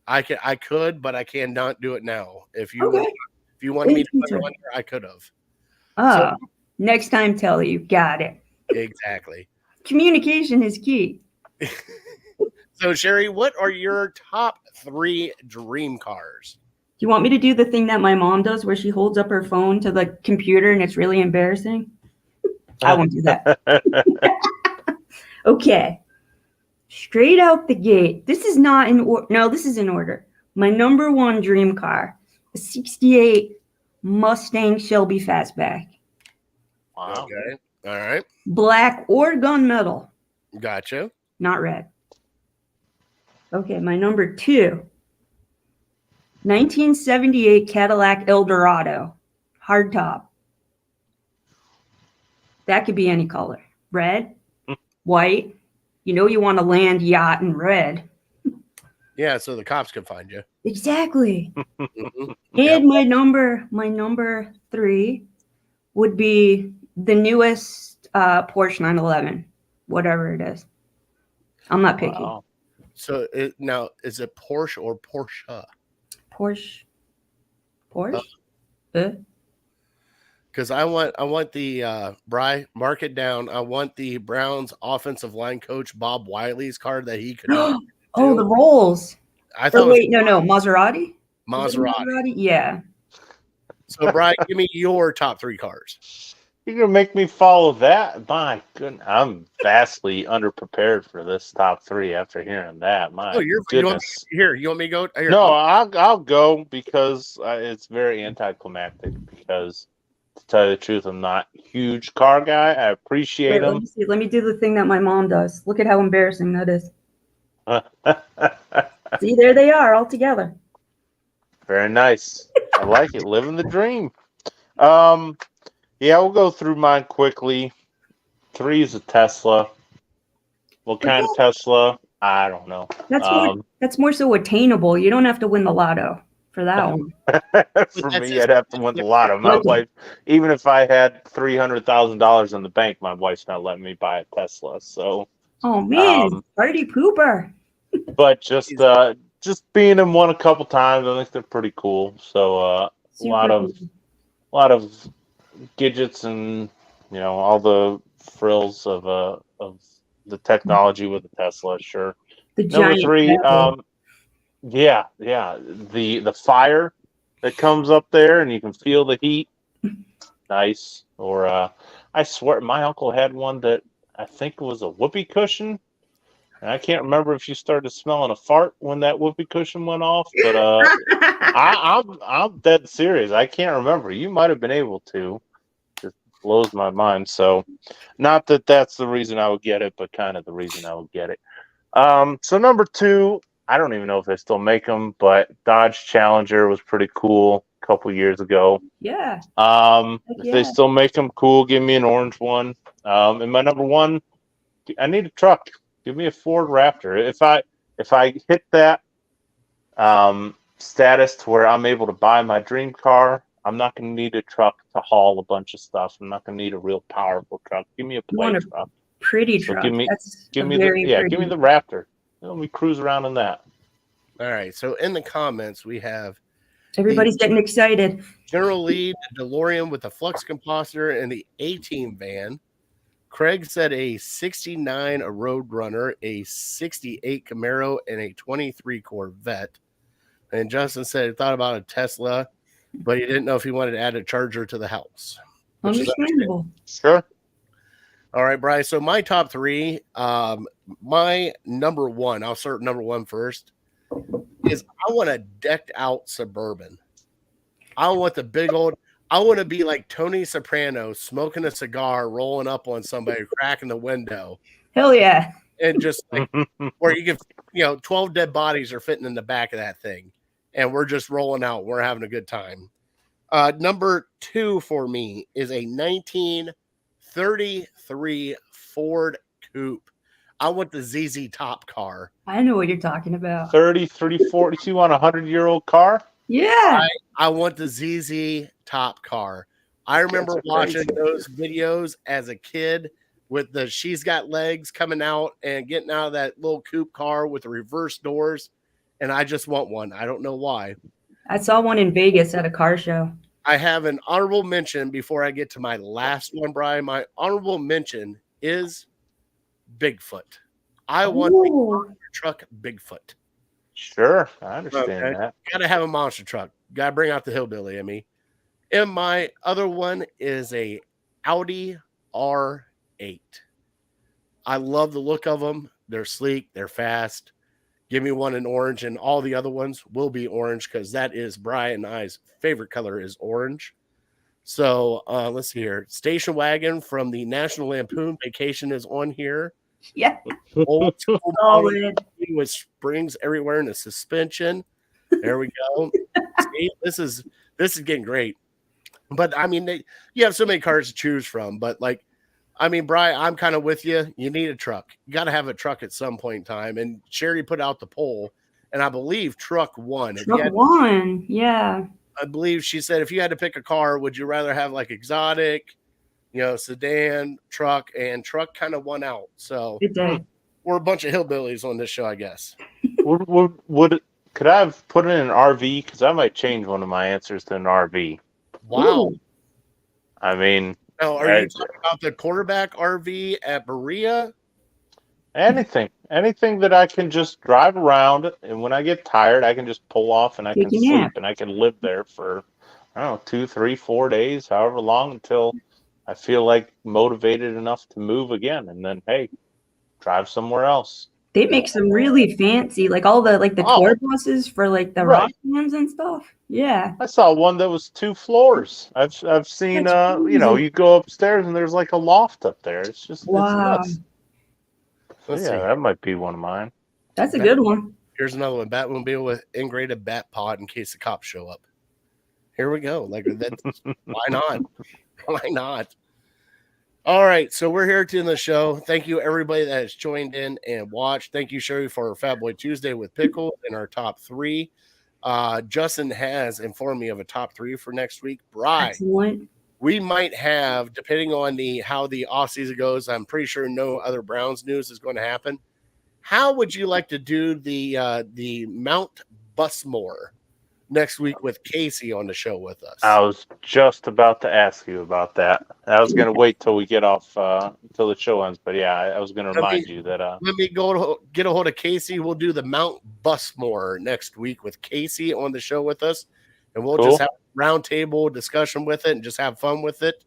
I could, but I cannot do it now. If you wanted me to put it on here, I could have. Oh, next time tell you. Got it. Exactly. Communication is key. So, Sherry, what are your top 3 dream cars? Do you want me to do the thing that my mom does where she holds up her phone to the computer and it's really embarrassing? I won't do that. Okay. Straight out the gate. This is not in order. No, this is in order. My number 1 dream car, a 68 Mustang Shelby Fastback. Wow. Okay. All right. Black or gunmetal, Gotcha. not red. Okay, my number 2, 1978 Cadillac Eldorado, hardtop. That could be any color. Red, white. You know you want to land yacht in red. Yeah, so the cops can find you. Exactly. Mhm. And my number 3 would be the newest Porsche 911, whatever it is. I'm not picky. Wow. So now, is it Porsche or Porsche? Porsche. Because I want the Bri, mark it down. I want the Browns offensive line coach Bob Wiley's car that he could. Oh, the Rolls. I thought Oh, wait, no, Maserati? Is it Maserati. Yeah. So, Bri, give me your top 3 cars. You're gonna make me follow that? My goodness, I'm vastly underprepared for this top 3 after hearing that. My goodness. You want me to go? Here, No, I'll go because it's very anticlimactic. Because to tell you the truth, I'm not a huge car guy. I appreciate Wait, let them. me see. Let me do the thing that my mom does. Look at how embarrassing that is. See, there they are all together. Very nice. I like it. Living the dream. Yeah, we'll go through mine quickly. 3 is a Tesla. What kind of Tesla? I don't know. That's more so attainable. You don't have to win the lotto for that one. For me, I'd have to win the lotto. My wife, even if I had $300,000 in the bank, my wife's not letting me buy a Tesla. So, oh man, party pooper. But just being in one a couple times, I think they're pretty cool. So a lot of gadgets and all the frills of the technology with the Tesla. Sure. Number 3, yeah, the fire that comes up there and you can feel the heat. Nice. Or I swear my uncle had one that I think was a whoopee cushion. And I can't remember if you started smelling a fart when that whoopee cushion went off, but I'm dead serious. I can't remember. You might have been able to. Just blows my mind. So, not that that's the reason I would get it, but kind of the reason I would get it. So number 2, I don't even know if they still make them, but Dodge Challenger was pretty cool a couple years ago. Yeah. If they still make them, cool. Give me an orange one. And my number 1, I need a truck. Give me a Ford Raptor. If I hit that status to where I'm able to buy my dream car, I'm not going to need a truck to haul a bunch of stuff. I'm not going to need a real powerful truck. Give me a play truck. Pretty So truck. give me Give me the Raptor. Let me cruise around in that. All right. So in the comments we have everybody's getting excited. General Lee, the DeLorean with the flux capacitor and the A-Team van. Craig said a 69 a Roadrunner, a 68 Camaro, and a 23 Corvette. And Justin said he thought about a Tesla, but he didn't know if he wanted to add a charger to the house. Understandable. Sure. All right, Bryce. So my top 3, my number 1, I'll start number 1 first, is I want a decked out Suburban. I want the big old, I want to be like Tony Soprano smoking a cigar, rolling up on somebody, cracking the window. Hell yeah. And just like where you can, 12 dead bodies are fitting in the back of that thing. And we're just rolling out. We're having a good time. Number 2 for me is a 1933 Ford Coupe. I want the ZZ Top car. I know what you're talking about. 33, 42 on a 100-year-old car? Yeah. I want the ZZ Top car. I remember watching those videos as a kid with the She's Got Legs coming out and getting out of that little coupe car with the reverse doors. And I just want one. I don't know why. I saw one in Vegas at a car show. I have an honorable mention before I get to my last one, Brian. My honorable mention is Bigfoot. I want the truck Bigfoot. Sure, I understand Okay. that. Gotta have a monster truck. Gotta bring out the hillbilly in me. And my other one is a Audi R8. I love the look of them. They're sleek. They're fast. Give me one in orange, and all the other ones will be orange because that is Brian and I's favorite color is orange. So let's see here. Station wagon from the National Lampoon Vacation is on here. Yeah. Old school model Solid. with springs everywhere and a suspension. There we go. See, this is getting great. But I mean, you have so many cars to choose from. But like, I mean, Brian, I'm kind of with you. You need a truck. You got to have a truck at some point in time. And Sherry put out the poll, and I believe truck won. Truck one. Yeah. I believe she said, if you had to pick a car, would you rather have like exotic, sedan, truck, and truck kind of won out. So It did. we're a bunch of hillbillies on this show, I guess. Could I have put in an RV? Because I might change one of my answers to an RV. Wow. Ooh. I mean, now, are you talking about the quarterback RV at Berea? anything that I can just drive around, and when I get tired, I can just pull off and I can Take a sleep, nap. and I can live there for, I don't know, 2, 3, 4 days, however long, until I feel like motivated enough to move again, and then hey, drive somewhere else. They make some really fancy, like all the tour buses for like the rock Right. bands and stuff. Yeah. I saw one that was 2 floors. I've seen That's crazy. you go upstairs and there's like a loft up there. It's just it's Wow. nuts. Let's Yeah, see. that might be one of mine. That's a good one. Here's another one. Batmobile with integrated bat pod in case the cops show up. Here we go. Like that's why not? Why not? All right, so we're here at the end of the show. Thank you, everybody that has joined in and watched. Thank you, Sherry, for our Fat Boy Tuesday with Pickle in our top 3. Justin has informed me of a top 3 for next week. Bri, Excellent. we might have, depending on how the off season goes. I'm pretty sure no other Browns news is going to happen. How would you like to do the Mount Busmore next week with Casey on the show with us? I was just about to ask you about that. I was going to wait till we get off until the show ends, but yeah, I was going to remind you that. Let me get a hold of Casey. We'll do the Mount Busmore next week with Casey on the show with us, and we'll just have a roundtable discussion with it and just have fun with it.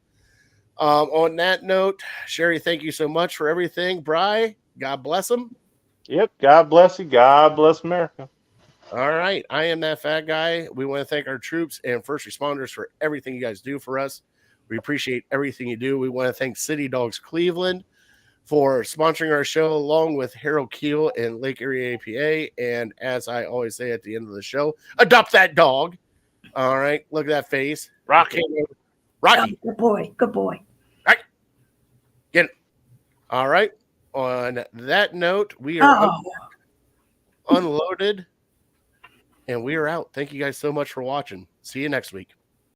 On that note, Sherry, thank you so much for everything. Bri, God bless them. Yep. God bless you. God bless America. All right. I am that fat guy. We want to thank our troops and first responders for everything you guys do for us. We appreciate everything you do. We want to thank City Dogs Cleveland for sponsoring our show, along with hkeehl and Lake Erie APA. And as I always say at the end of the show, adopt that dog. All right. Look at that face. Rocky. Rocky. Good boy. Good boy. Right. Get it. All right. On that note, we are unloaded. And we are out. Thank you guys so much for watching. See you next week.